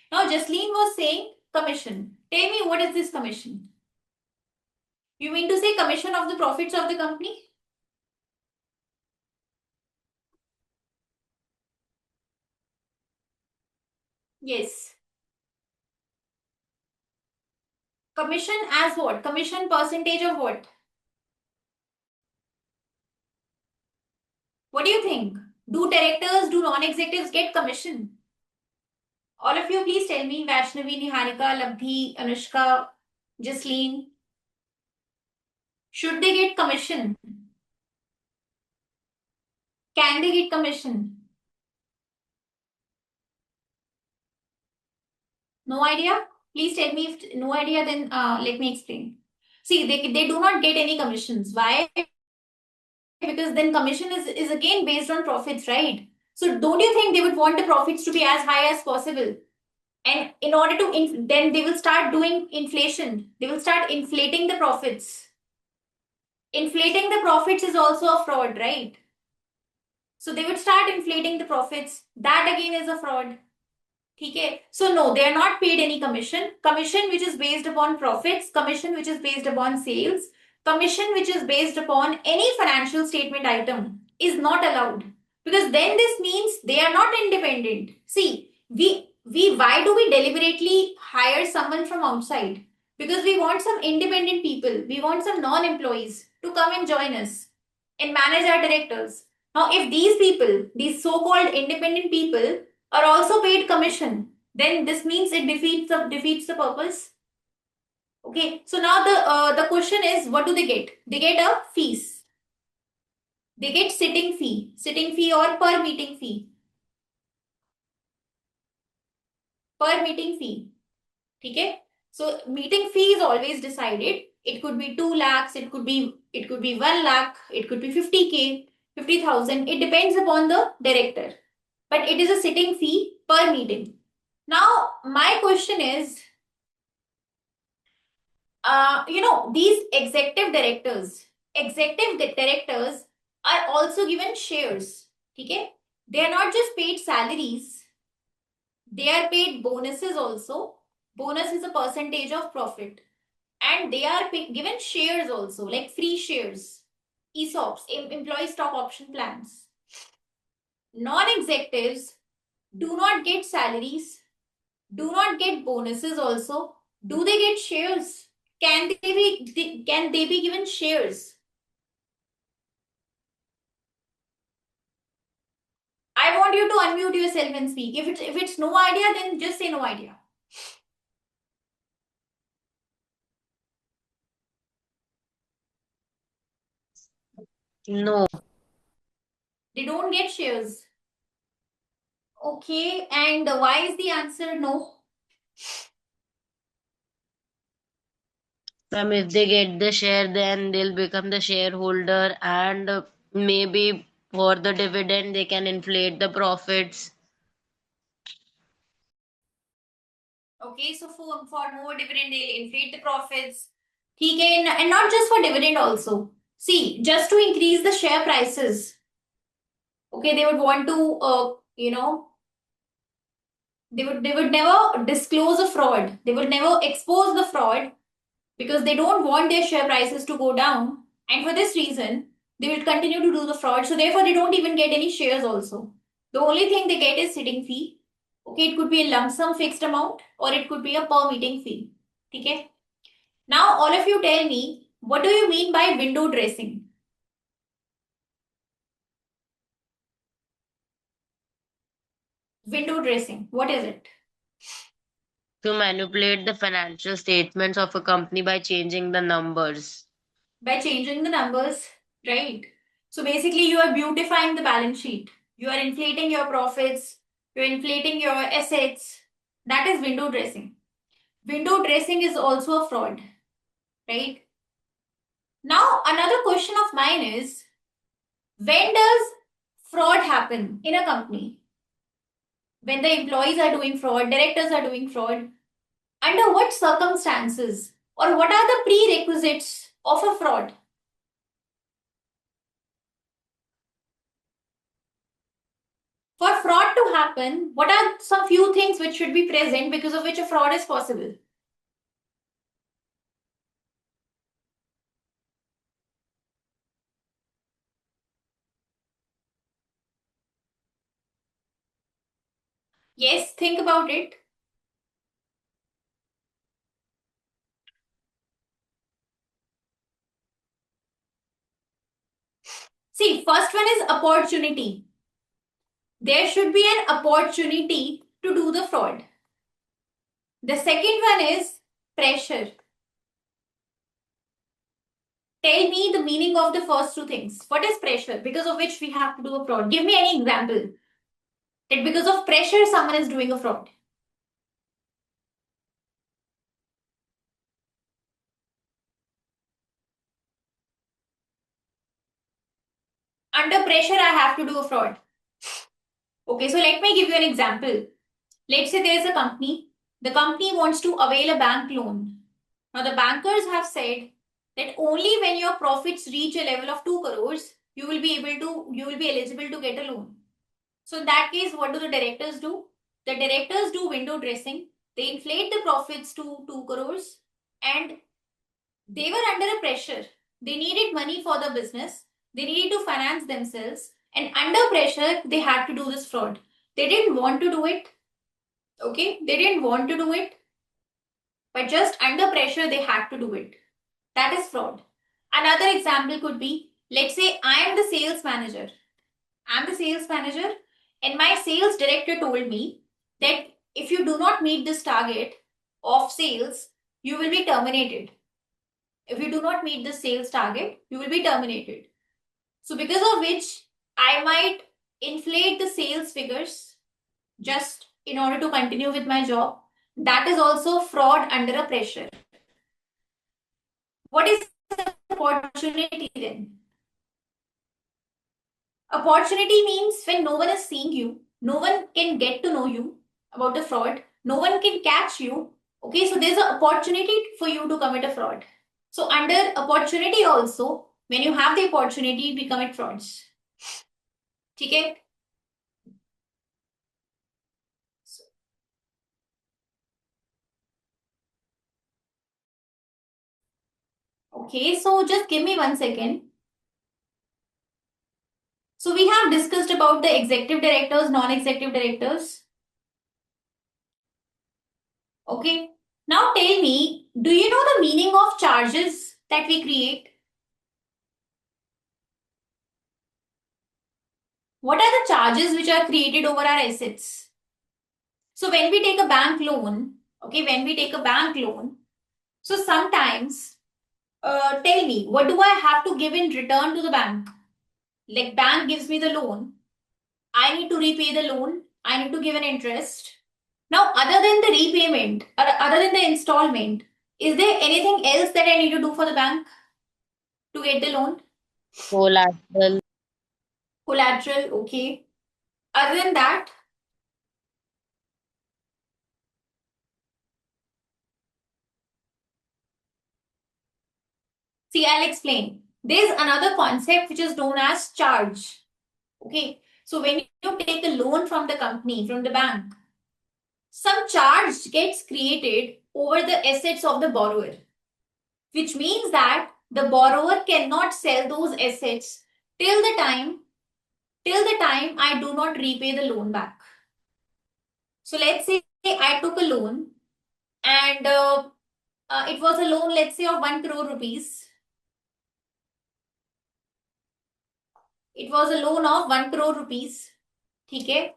Now, Jasleen was saying commission. Tell me, what is this commission? You mean to say commission of the profits of the company? Yes. Commission as what? Commission percentage of what? What do you think? Do directors, do non-executives get commission? All of you, please tell me. Vaishnavi, Niharika, Labdhi, Anushka, Jasleen. Should they get commission? Can they get commission? No idea? Please tell me if no idea, then let me explain. See, they do not get any commissions. Why? Because then commission is again based on profits, right? So don't you think they would want the profits to be as high as possible? And in order to, then they will start doing inflation. They will start inflating the profits. Inflating the profits is also a fraud, right? So they would start inflating the profits. That again is a fraud. Okay. So no, they are not paid any commission. Commission which is based upon profits, commission which is based upon sales, commission which is based upon any financial statement item is not allowed. Because then this means they are not independent. See, we why do we deliberately hire someone from outside? Because we want some independent people. We want some non-employees to come and join us and manage our directors. Now, if these people, these so-called independent people, are also paid commission, then this means it defeats the purpose. Okay, so now the question is, what do they get? They get a fees. They get sitting fee or per meeting fee. Per meeting fee. Okay, so meeting fee is always decided. It could be 2 lakhs, it could be 1 lakh, it could be 50K, 50,000. It depends upon the director. But it is a sitting fee per meeting. Now, my question is, these executive directors are also given shares. Okay? They are not just paid salaries, they are paid bonuses also. Bonus is a percentage of profit. And they are given shares also, like free shares, ESOPs, employee stock option plans. Non-executives do not get salaries, do not get bonuses also. Do they get shares? Can they be given shares? I want you to unmute yourself and speak. If it's no idea, then just say no idea. No. They don't get shares. Okay, and why is the answer no? If they get the share, then they'll become the shareholder, and maybe for the dividend, they can inflate the profits. Okay, so for more dividend, they'll inflate the profits. Okay, and not just for dividend also. See, just to increase the share prices. Okay, they would want to, they would never disclose a fraud. They would never expose the fraud because they don't want their share prices to go down. And for this reason, they will continue to do the fraud. So therefore, they don't even get any shares also. The only thing they get is sitting fee. Okay, it could be a lump sum fixed amount or it could be a per meeting fee. Okay. Now, all of you tell me, what do you mean by window dressing? Window dressing, what is it? To manipulate the financial statements of a company by changing the numbers. By changing the numbers, right? So basically, you are beautifying the balance sheet. You are inflating your profits, you're inflating your assets. That is window dressing. Window dressing is also a fraud, right? Now, another question of mine is, when does fraud happen in a company? When the employees are doing fraud, directors are doing fraud, under what circumstances or what are the prerequisites of a fraud? For fraud to happen, what are some few things which should be present because of which a fraud is possible? Yes, think about it. See, first one is opportunity. There should be an opportunity to do the fraud. The second one is pressure. Tell me the meaning of the first two things. What is pressure because of which we have to do a fraud? Give me any example that because of pressure someone is doing a fraud. Under pressure, I have to do a fraud. Okay, so let me give you an example. Let's say there is a company. The company wants to avail a bank loan. Now, the bankers have said that only when your profits reach a level of 2 crores, you will be eligible to get a loan. So, in that case, what do the directors do? The directors do window dressing. They inflate the profits to 2 crores and they were under a pressure. They needed money for the business. They needed to finance themselves. And under pressure, they had to do this fraud. They didn't want to do it. Okay? They didn't want to do it. But just under pressure, they had to do it. That is fraud. Another example could be, let's say I am the sales manager. I'm the sales manager, and my sales director told me that if you do not meet this target of sales, you will be terminated. If you do not meet the sales target, you will be terminated. So, because of which I might inflate the sales figures just in order to continue with my job. That is also fraud under a pressure. What is opportunity then? Opportunity means when no one is seeing you, no one can get to know you about a fraud, no one can catch you. Okay, so there's an opportunity for you to commit a fraud. So, under opportunity also, when you have the opportunity, we commit frauds. Okay? Okay, so just give me 1 second. So we have discussed about the executive directors, non-executive directors. Okay. Now tell me, do you know the meaning of charges that we create? What are the charges which are created over our assets? So when we take a bank loan, okay, when we take a bank loan, so sometimes, tell me, what do I have to give in return to the bank? Like bank gives me the loan, I need to repay the loan, I need to give an interest. Now, other than the repayment, or other than the installment, is there anything else that I need to do for the bank to get the loan? Collateral. Collateral, okay. Other than that, see, I'll explain. There's another concept which is known as charge. Okay. So when you take a loan from the company, from the bank, some charge gets created over the assets of the borrower, which means that the borrower cannot sell those assets till the time I do not repay the loan back. So let's say I took a loan and it was a loan, let's say, of 1 crore rupees. It was a loan of 1 crore rupees. Okay.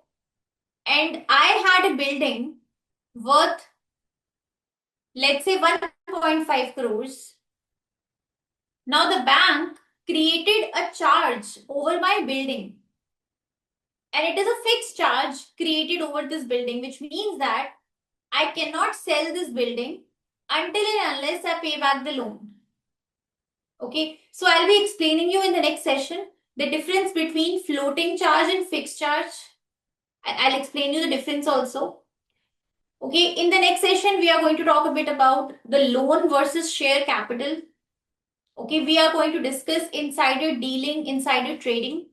And I had a building worth, let's say, 1.5 crores. Now the bank created a charge over my building. And it is a fixed charge created over this building, which means that I cannot sell this building until and unless I pay back the loan. Okay, so I'll be explaining you in the next session the difference between floating charge and fixed charge. I'll explain you the difference also. Okay, in the next session, we are going to talk a bit about the loan versus share capital. Okay, we are going to discuss insider dealing, insider trading.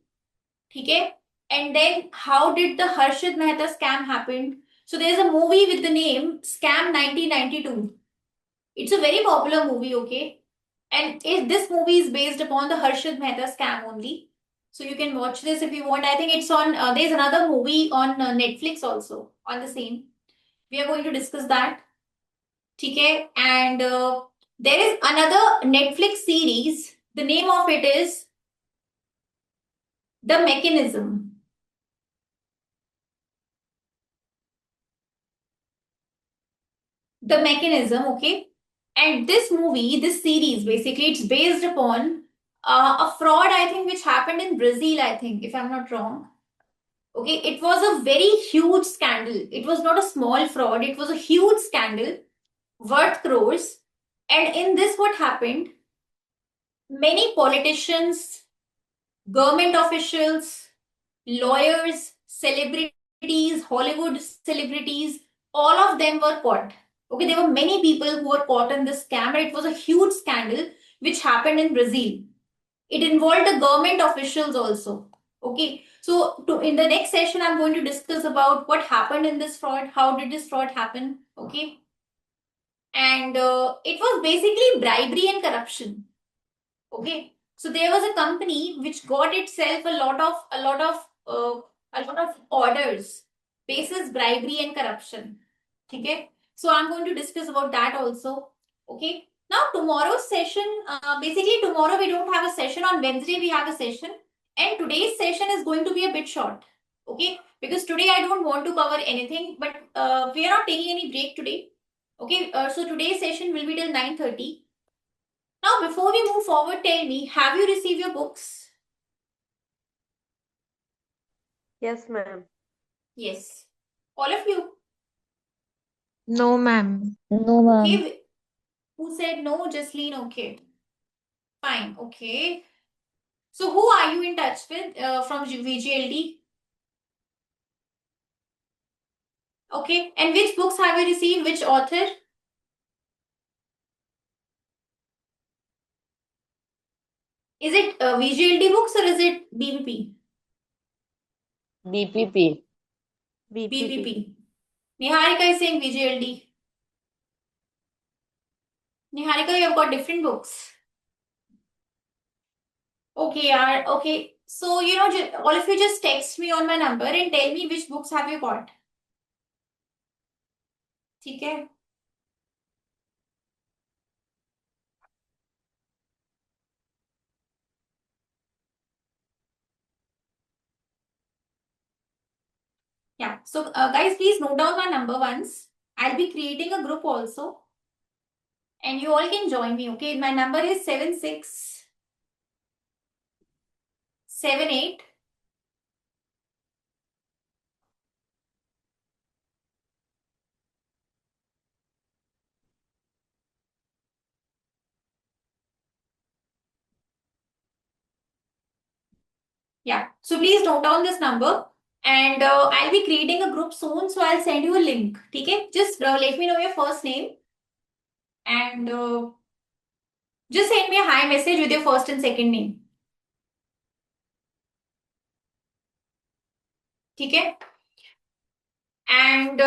Okay, and then how did the Harshad Mehta scam happen? So there's a movie with the name Scam 1992. It's a very popular movie, okay? And this movie is based upon the Harshad Mehta scam only. So you can watch this if you want. I think it's on, there's another movie on Netflix also on the same. We are going to discuss that. Okay? And there is another Netflix series. The name of it is The Mechanism. The Mechanism, okay? And this movie, this series, basically, it's based upon a fraud, I think, which happened in Brazil, I think, if I'm not wrong. Okay, it was a very huge scandal. It was not a small fraud, it was a huge scandal worth crores. And in this, what happened? Many politicians, government officials, lawyers, celebrities, Hollywood celebrities, all of them were caught. Okay, there were many people who were caught in this scam, and it was a huge scandal which happened in Brazil. It involved the government officials also. Okay, so in the next session, I'm going to discuss about what happened in this fraud, how did this fraud happen. Okay, and it was basically bribery and corruption. Okay, so there was a company which got itself a lot of orders basis bribery and corruption. Okay, so I'm going to discuss about that also. Okay, now tomorrow's session, basically tomorrow we don't have a session. On Wednesday we have a session, and today's session is going to be a bit short. Okay, because today I don't want to cover anything, but we are not taking any break today. Okay, so today's session will be till 9:30. Now, before we move forward, tell me, have you received your books? Yes, ma'am. Yes. All of you? No, ma'am. No, ma'am. Okay. Who said no? Jasleen, okay. Fine, okay. So, who are you in touch with from VGLD? Okay. And which books have you received? Which author? Is it VGLD books or is it BBP? BPP. BBP. Niharika is saying VGLD. Niharika, you have got different books. Okay, yaar. Okay. So, all of you just text me on my number and tell me which books have you got. ठीक है? Yeah. So, guys, please note down my number once. I'll be creating a group also, and you all can join me. Okay, my number is 7, 8. Yeah. So please note down this number. And I'll be creating a group soon, so I'll send you a link. Okay? Just let me know your first name and just send me a hi message with your first and second name. Okay? And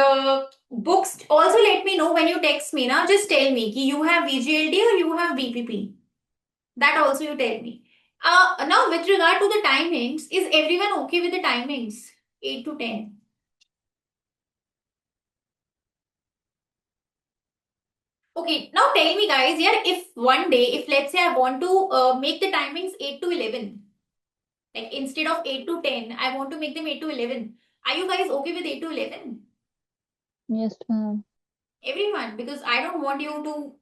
books also let me know when you text me. Now just tell me कि you have VGLD or you have BPP. That also you tell me. Now with regard to the timings, is everyone okay with the timings? 8 to 10. Okay, now tell me guys here, if one day, if let's say I want to make the timings 8 to 11, like instead of 8 to 10, I want to make them 8 to 11. Are you guys okay with 8 to 11? Yes, ma'am. Everyone, because I don't want you to,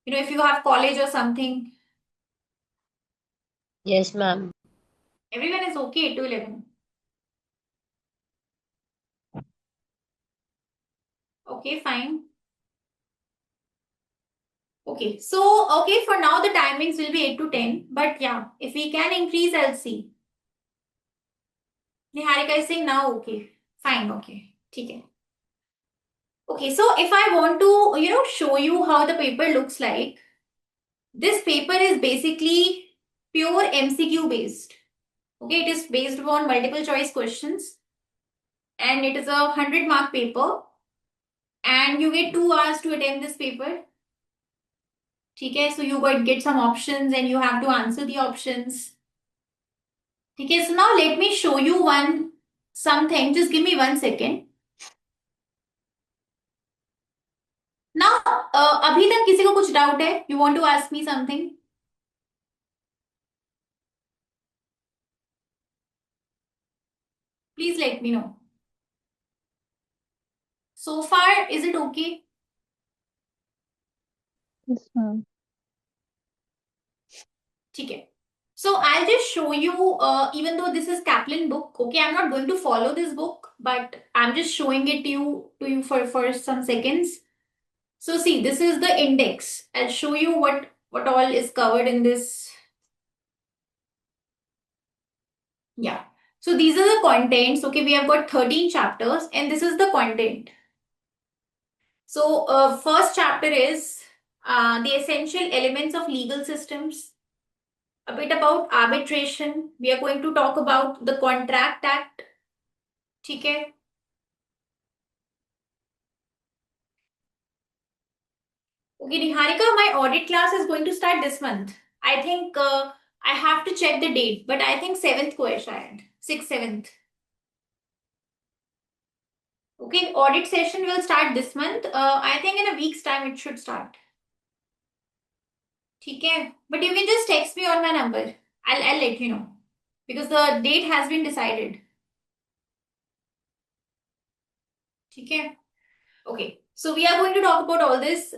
if you have college or something, Yes, ma'am. everyone is okay 8 to 11. Okay, fine. Okay, so, okay, for now the timings will be 8 to 10, but yeah, if we can increase, I'll see. Niharika is saying now, okay, fine, okay, okay. Okay, so if I want to, show you how the paper looks like, this paper is basically pure MCQ based. Okay, it is based upon multiple choice questions and it is a 100-mark paper and you get 2 hours to attempt this paper. Okay, so you get some options and you have to answer the options. Okay, so now let me show you something. Just give me 1 second. Now, अभी तक किसी को कुछ doubt है? You want to ask me something? Please let me know. So far, is it okay? Yes, ma'am. Okay. So I'll just show you, even though this is Kaplan book, okay, I'm not going to follow this book, but I'm just showing it to you for some seconds. So see, this is the index. I'll show you what all is covered in this. Yeah. So these are the contents. Okay, we have got 13 chapters and this is the content. So first chapter is the essential elements of legal systems. A bit about arbitration. We are going to talk about the Contract Act. ठीक है? Okay, Niharika, my audit class is going to start this month. I think I have to check the date, but I think 7th को है शायद. 6th, 7th. Okay, audit session will start this month. I think in a week's time it should start. ठीक है? But you can just text me on my number. I'll let you know because the date has been decided. ठीक है? Okay, so we are going to talk about all this.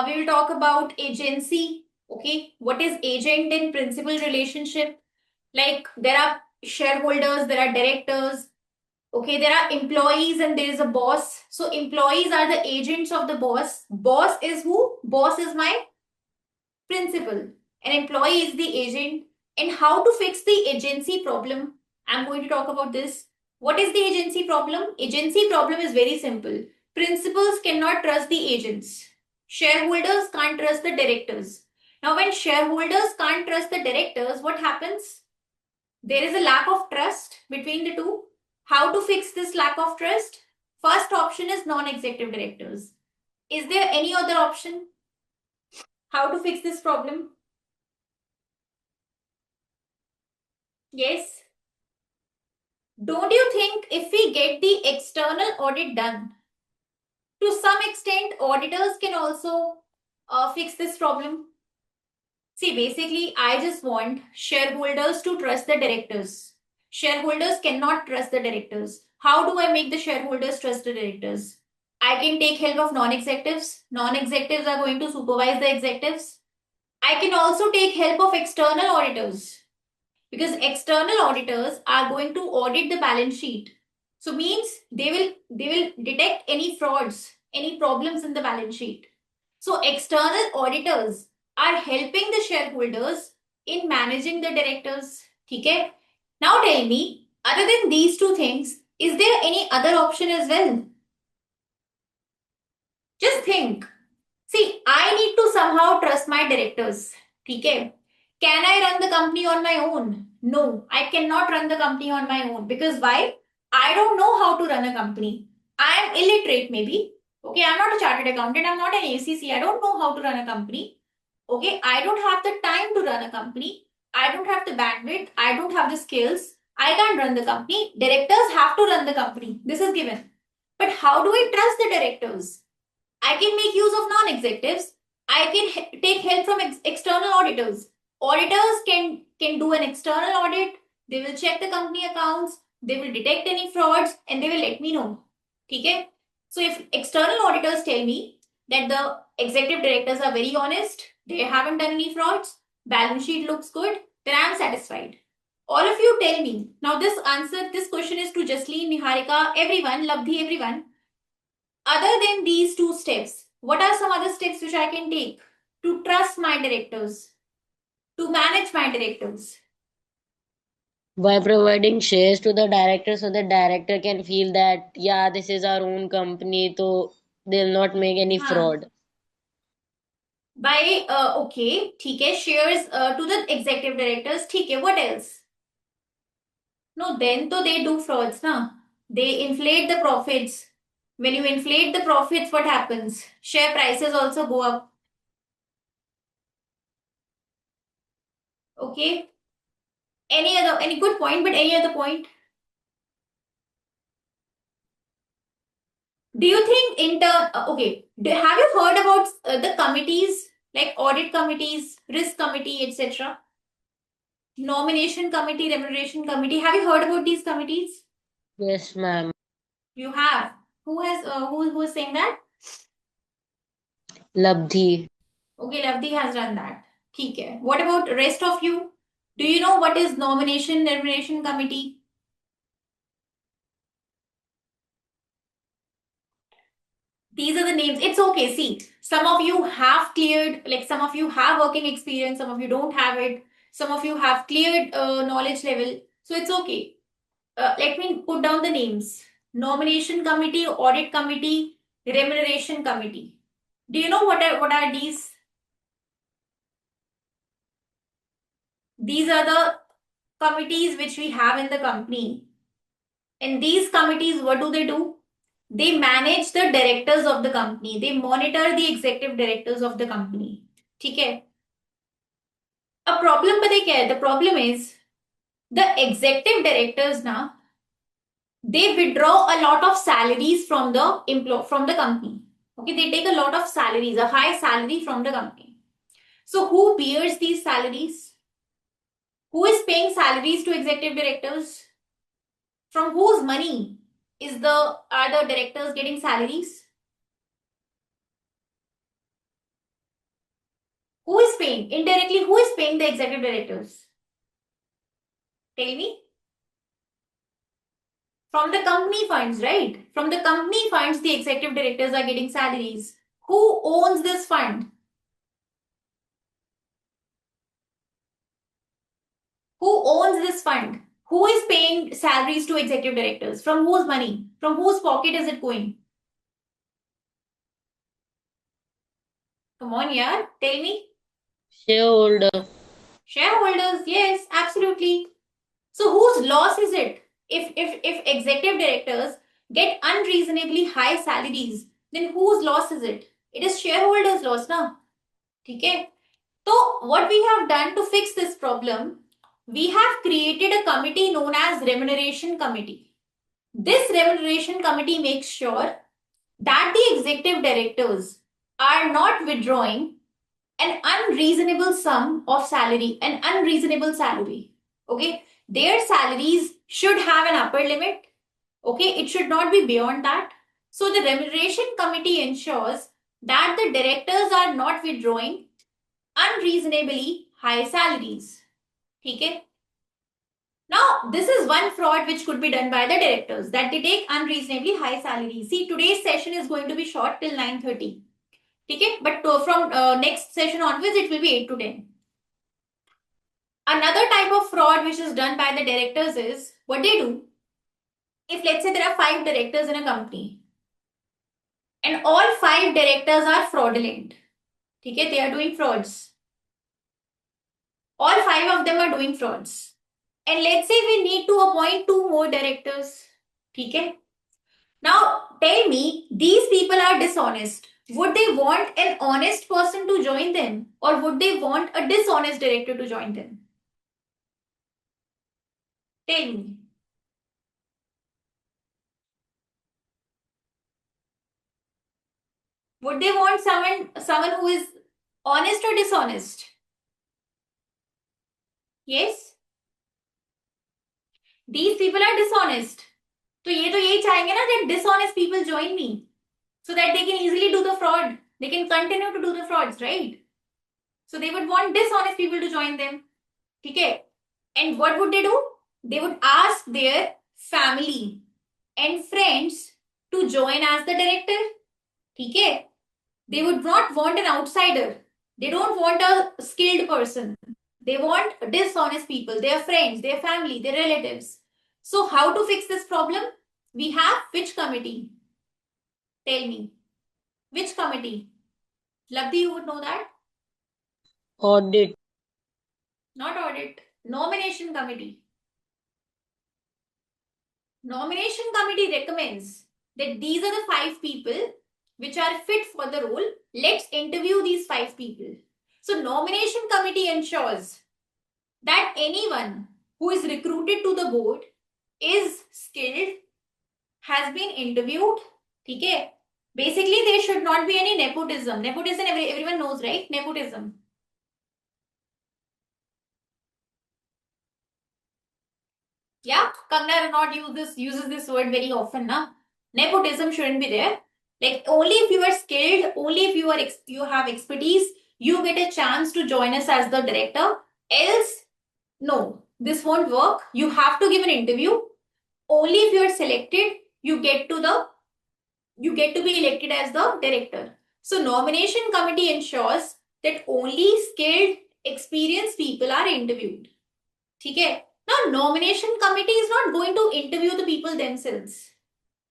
We will talk about agency. Okay, what is agent and principal relationship? Like there are shareholders, there are directors. Okay, there are employees and there is a boss. So employees are the agents of the boss. Boss is who? Boss is my principal. An employee is the agent. And how to fix the agency problem? I'm going to talk about this. What is the agency problem? Agency problem is very simple. Principals cannot trust the agents. Shareholders can't trust the directors. Now, when shareholders can't trust the directors, what happens? There is a lack of trust between the two. How to fix this lack of trust? First option is non-executive directors. Is there any other option? How to fix this problem? Yes. Don't you think if we get the external audit done, to some extent, auditors can also fix this problem? See, basically, I just want shareholders to trust the directors. Shareholders cannot trust the directors. How do I make the shareholders trust the directors? I can take help of non-executives. Non-executives are going to supervise the executives. I can also take help of external auditors. because external auditors are going to audit the balance sheet. So means they will detect any frauds, any problems in the balance sheet. So external auditors are helping the shareholders in managing the directors. Okay. Now tell me, other than these two things, is there any other option as well? Just think. See, I need to somehow trust my directors. Okay. Can I run the company on my own? No, I cannot run the company on my own. Because why? I don't know how to run a company. I am illiterate, maybe. Okay, I'm not a chartered accountant. I'm not an ACC. I don't know how to run a company. Okay, I don't have the time to run a company. I don't have the bandwidth. I don't have the skills. I can't run the company. Directors have to run the company. This is given. But how do I trust the directors? I can make use of non-executives. I can take help from external auditors. Auditors can do an external audit. They will check the company accounts. They will detect any frauds and they will let me know. Okay? So if external auditors tell me that the executive directors are very honest, they haven't done any frauds, balance sheet looks good, then I am satisfied. All of you tell me. Now this question is to Jasleen, Niharika, everyone, Labdhi, everyone. Other than these two steps, what are some other steps which I can take to trust my directors, to manage my directors? By providing shares to the director so the director can feel that, yeah, this is our own company, so they'll not make any Huh. fraud. By okay, ठीक है, shares to the executive directors, ठीक है, what else? No, then तो they do frauds, na? They inflate the profits. When you inflate the profits, what happens? Share prices also go up. Okay. Any good point, but any other point? Do you think okay, have you heard about the committees like audit committees, risk committee, etc., nomination committee, remuneration committee? Have you heard about these committees? Yes, ma'am. You have. Who has who is saying that? Labdhi. Okay, Lavdi has done that. ठीक है. What about rest of you? Do you know what is nomination remuneration committee? These are the names. It's okay. See, some of you have cleared, like some of you have working experience, some of you don't have it, some of you have cleared knowledge level. So it's okay. Let me put down the names: nomination committee, audit committee, remuneration committee. Do you know what are these? These are the committees which we have in the company. And these committees, what do? They manage the directors of the company. They monitor the executive directors of the company. ठीक है? A problem पता है क्या है? The problem is the executive directors now they withdraw a lot of salaries from the company. Okay, they take a lot of salaries, a high salary from the company. So who bears these salaries? Who is paying salaries to executive directors? From whose money are the directors getting salaries? Who is paying? Indirectly, who is paying the executive directors? Tell me. From the company funds, right? From the company funds, the executive directors are getting salaries. Who owns this fund? Who owns this fund? Who is paying salaries to executive directors? From whose money? From whose pocket is it going? Come on, yeah. Tell me. Shareholder. Shareholders, yes, absolutely. So whose loss is it? If executive directors get unreasonably high salaries, then whose loss is it? It is shareholders' loss, na? Okay. So what we have done to fix this problem, we have created a committee known as remuneration committee. This remuneration committee makes sure that the executive directors are not withdrawing an unreasonable sum of salary, an unreasonable salary. Okay, their salaries should have an upper limit. Okay, it should not be beyond that. So the remuneration committee ensures that the directors are not withdrawing unreasonably high salaries. ठीक है? Now, this is one fraud which could be done by the directors, that they take unreasonably high salaries. See, today's session is going to be short till 9:30. Okay, but from next session onwards, it will be 8 to 10. Another type of fraud which is done by the directors is what they do. If let's say there are 5 directors in a company and all 5 directors are fraudulent, okay, they are doing frauds. All 5 of them are doing frauds. And let's say we need to appoint 2 more directors. Okay. Now tell me, these people are dishonest. Would they want an honest person to join them, or would they want a dishonest director to join them? Tell me. Would they want someone who is honest or dishonest? Yes? These people are dishonest. तो यही चाहेंगे ना that dishonest people join me, so that they can easily do the fraud. They can continue to do the frauds, right? So they would want dishonest people to join them. Okay? And what would they do? They would ask their family and friends to join as the director. Okay? They would not want an outsider. They don't want a skilled person. They want dishonest people, their friends, their family, their relatives. So how to fix this problem? We have which committee? Tell me. Which committee? Labdhi, you would know that? Audit. Not audit. Nomination committee. Nomination committee recommends that these are the 5 people which are fit for the role. Let's interview these 5 people. So nomination committee ensures that anyone who is recruited to the board is skilled, has been interviewed. Okay? Basically, there should not be any nepotism. Nepotism, everyone knows, right? Nepotism. Yeah, Kangna Ranaut uses this word very often, na? Nepotism shouldn't be there. Like, only if you are skilled, only if you have expertise, you get a chance to join us as the director. Else, no, this won't work. You have to give an interview. Only if you are selected, you get to be elected as the director. So nomination committee ensures that only skilled, experienced people are interviewed. Okay? Now, nomination committee is not going to interview the people themselves.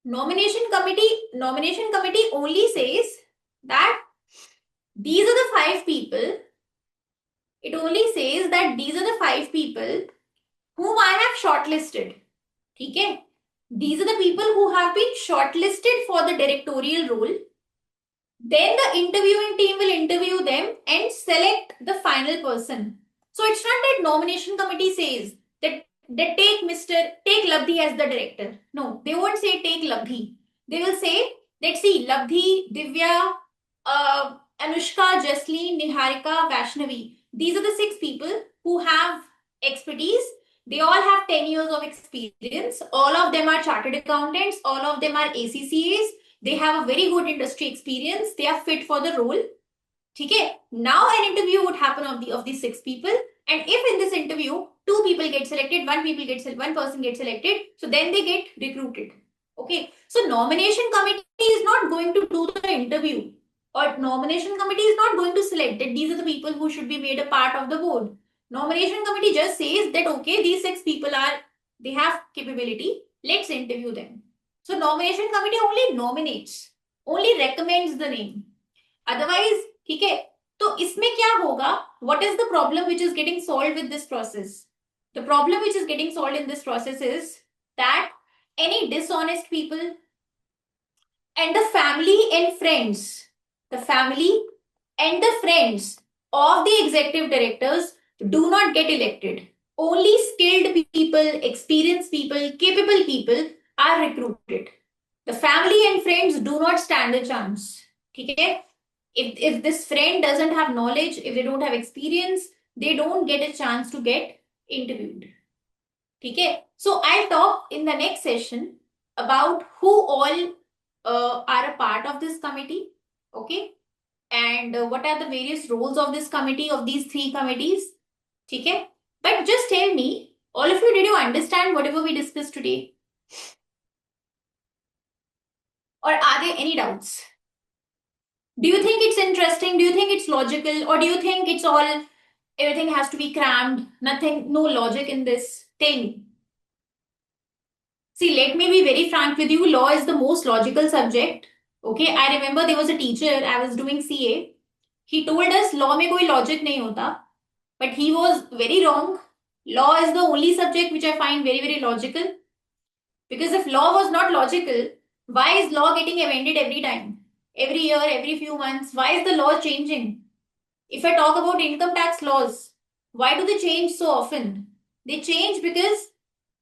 Nomination committee only says that these are the 5 people. It only says that these are the 5 people whom I have shortlisted. Okay? These are the people who have been shortlisted for the directorial role. Then the interviewing team will interview them and select the final person. So it's not that nomination committee says that take Labdhi as the director. No, they won't say take Labdhi. They will say that see Labdhi, Divya, Anushka, Jasleen, Niharika, Vaishnavi. These are the 6 people who have expertise. They all have 10 years of experience. All of them are chartered accountants. All of them are ACCAs. They have a very good industry experience. They are fit for the role. Okay? Now an interview would happen of these 6 people. And if in this interview, 2 people get selected, one person gets selected, so then they get recruited. Okay? So nomination committee is not going to do the interview, or nomination committee is not going to select that these are the people who should be made a part of the board. Nomination committee just says that okay, these 6 people they have capability, let's interview them. So nomination committee only nominates, only recommends the name. Otherwise, ठीक है, तो इसमें क्या होगा? What is the problem which is getting solved with this process? The problem which is getting solved in this process is that any dishonest people and the family and friends of the executive directors do not get elected. Only skilled people, experienced people, capable people are recruited. The family and friends do not stand a chance. Okay? If this friend doesn't have knowledge, if they don't have experience, they don't get a chance to get interviewed. Okay? So I'll talk in the next session about who all are a part of this committee. Okay? And what are the various roles of this committee, of these 3 committees. Okay? But just tell me, All of you, did you understand whatever we discussed today? Or are there any doubts? Do you think it's interesting? Do you think it's logical? Or do you think it's all, everything has to be crammed? Nothing, no logic in this thing? See, let me be very frank with you. Law is the most logical subject. Okay, I remember there was a teacher, I was doing CA. He told us law में कोई logic नहीं होता. But he was very wrong. Law is the only subject which I find very, very logical. Because if law was not logical, why is law getting amended every time? Every year, every few months? Why is the law changing? If I talk about income tax laws, why do they change so often? They change because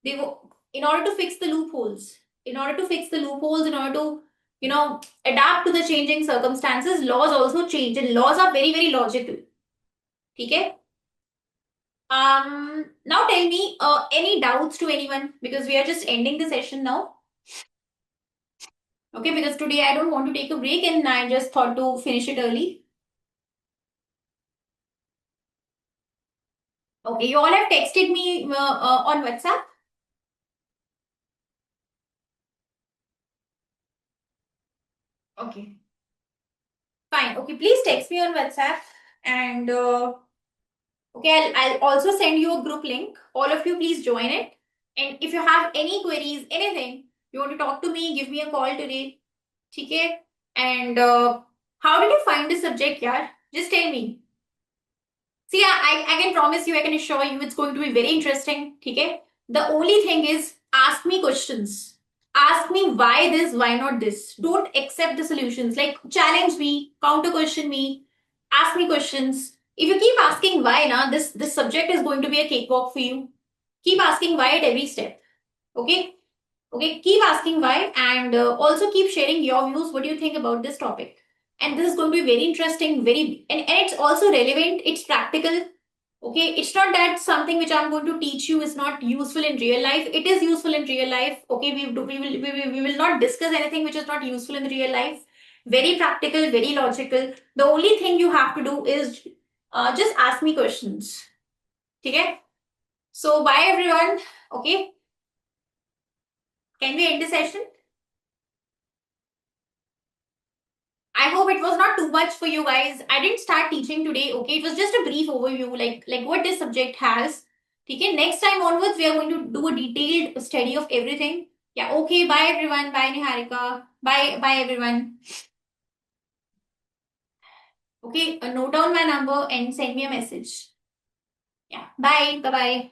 they in order to fix the loopholes. In order to fix the loopholes, in order to adapt to the changing circumstances, laws also change, and laws are very, very logical. Okay. Now tell me, any doubts to anyone? Because we are just ending the session now. Okay, because today I don't want to take a break and I just thought to finish it early. Okay, you all have texted me on WhatsApp. Okay. Fine. Okay, please text me on WhatsApp and okay, I'll also send you a group link. All of you, please join it. And if you have any queries, anything, you want to talk to me, give me a call today. Okay? And how did you find the subject, yaar? Just tell me. See, I can promise you, I can assure you it's going to be very interesting. Okay? The only thing is, ask me questions. Ask me why this, why not this. Don't accept the solutions. Like, challenge me, counter question me, ask me questions. If you keep asking why, this subject is going to be a cakewalk for you. Keep asking why at every step. Okay? Okay, keep asking why, and also keep sharing your views. What do you think about this topic? And this is going to be very interesting, very, and it's also relevant, it's practical. Okay, it's not that something which I'm going to teach you is not useful in real life. It is useful in real life. Okay, we will not discuss anything which is not useful in real life. Very practical, very logical. The only thing you have to do is just ask me questions. Okay, so bye everyone. Okay, can we end the session? I hope it was not too much for you guys. I didn't start teaching today, okay? It was just a brief overview, like what this subject has. Okay, next time onwards, we are going to do a detailed study of everything. Yeah, okay, bye everyone. Bye Niharika. Bye everyone. Okay, note down my number and send me a message. Yeah, bye. Bye-bye.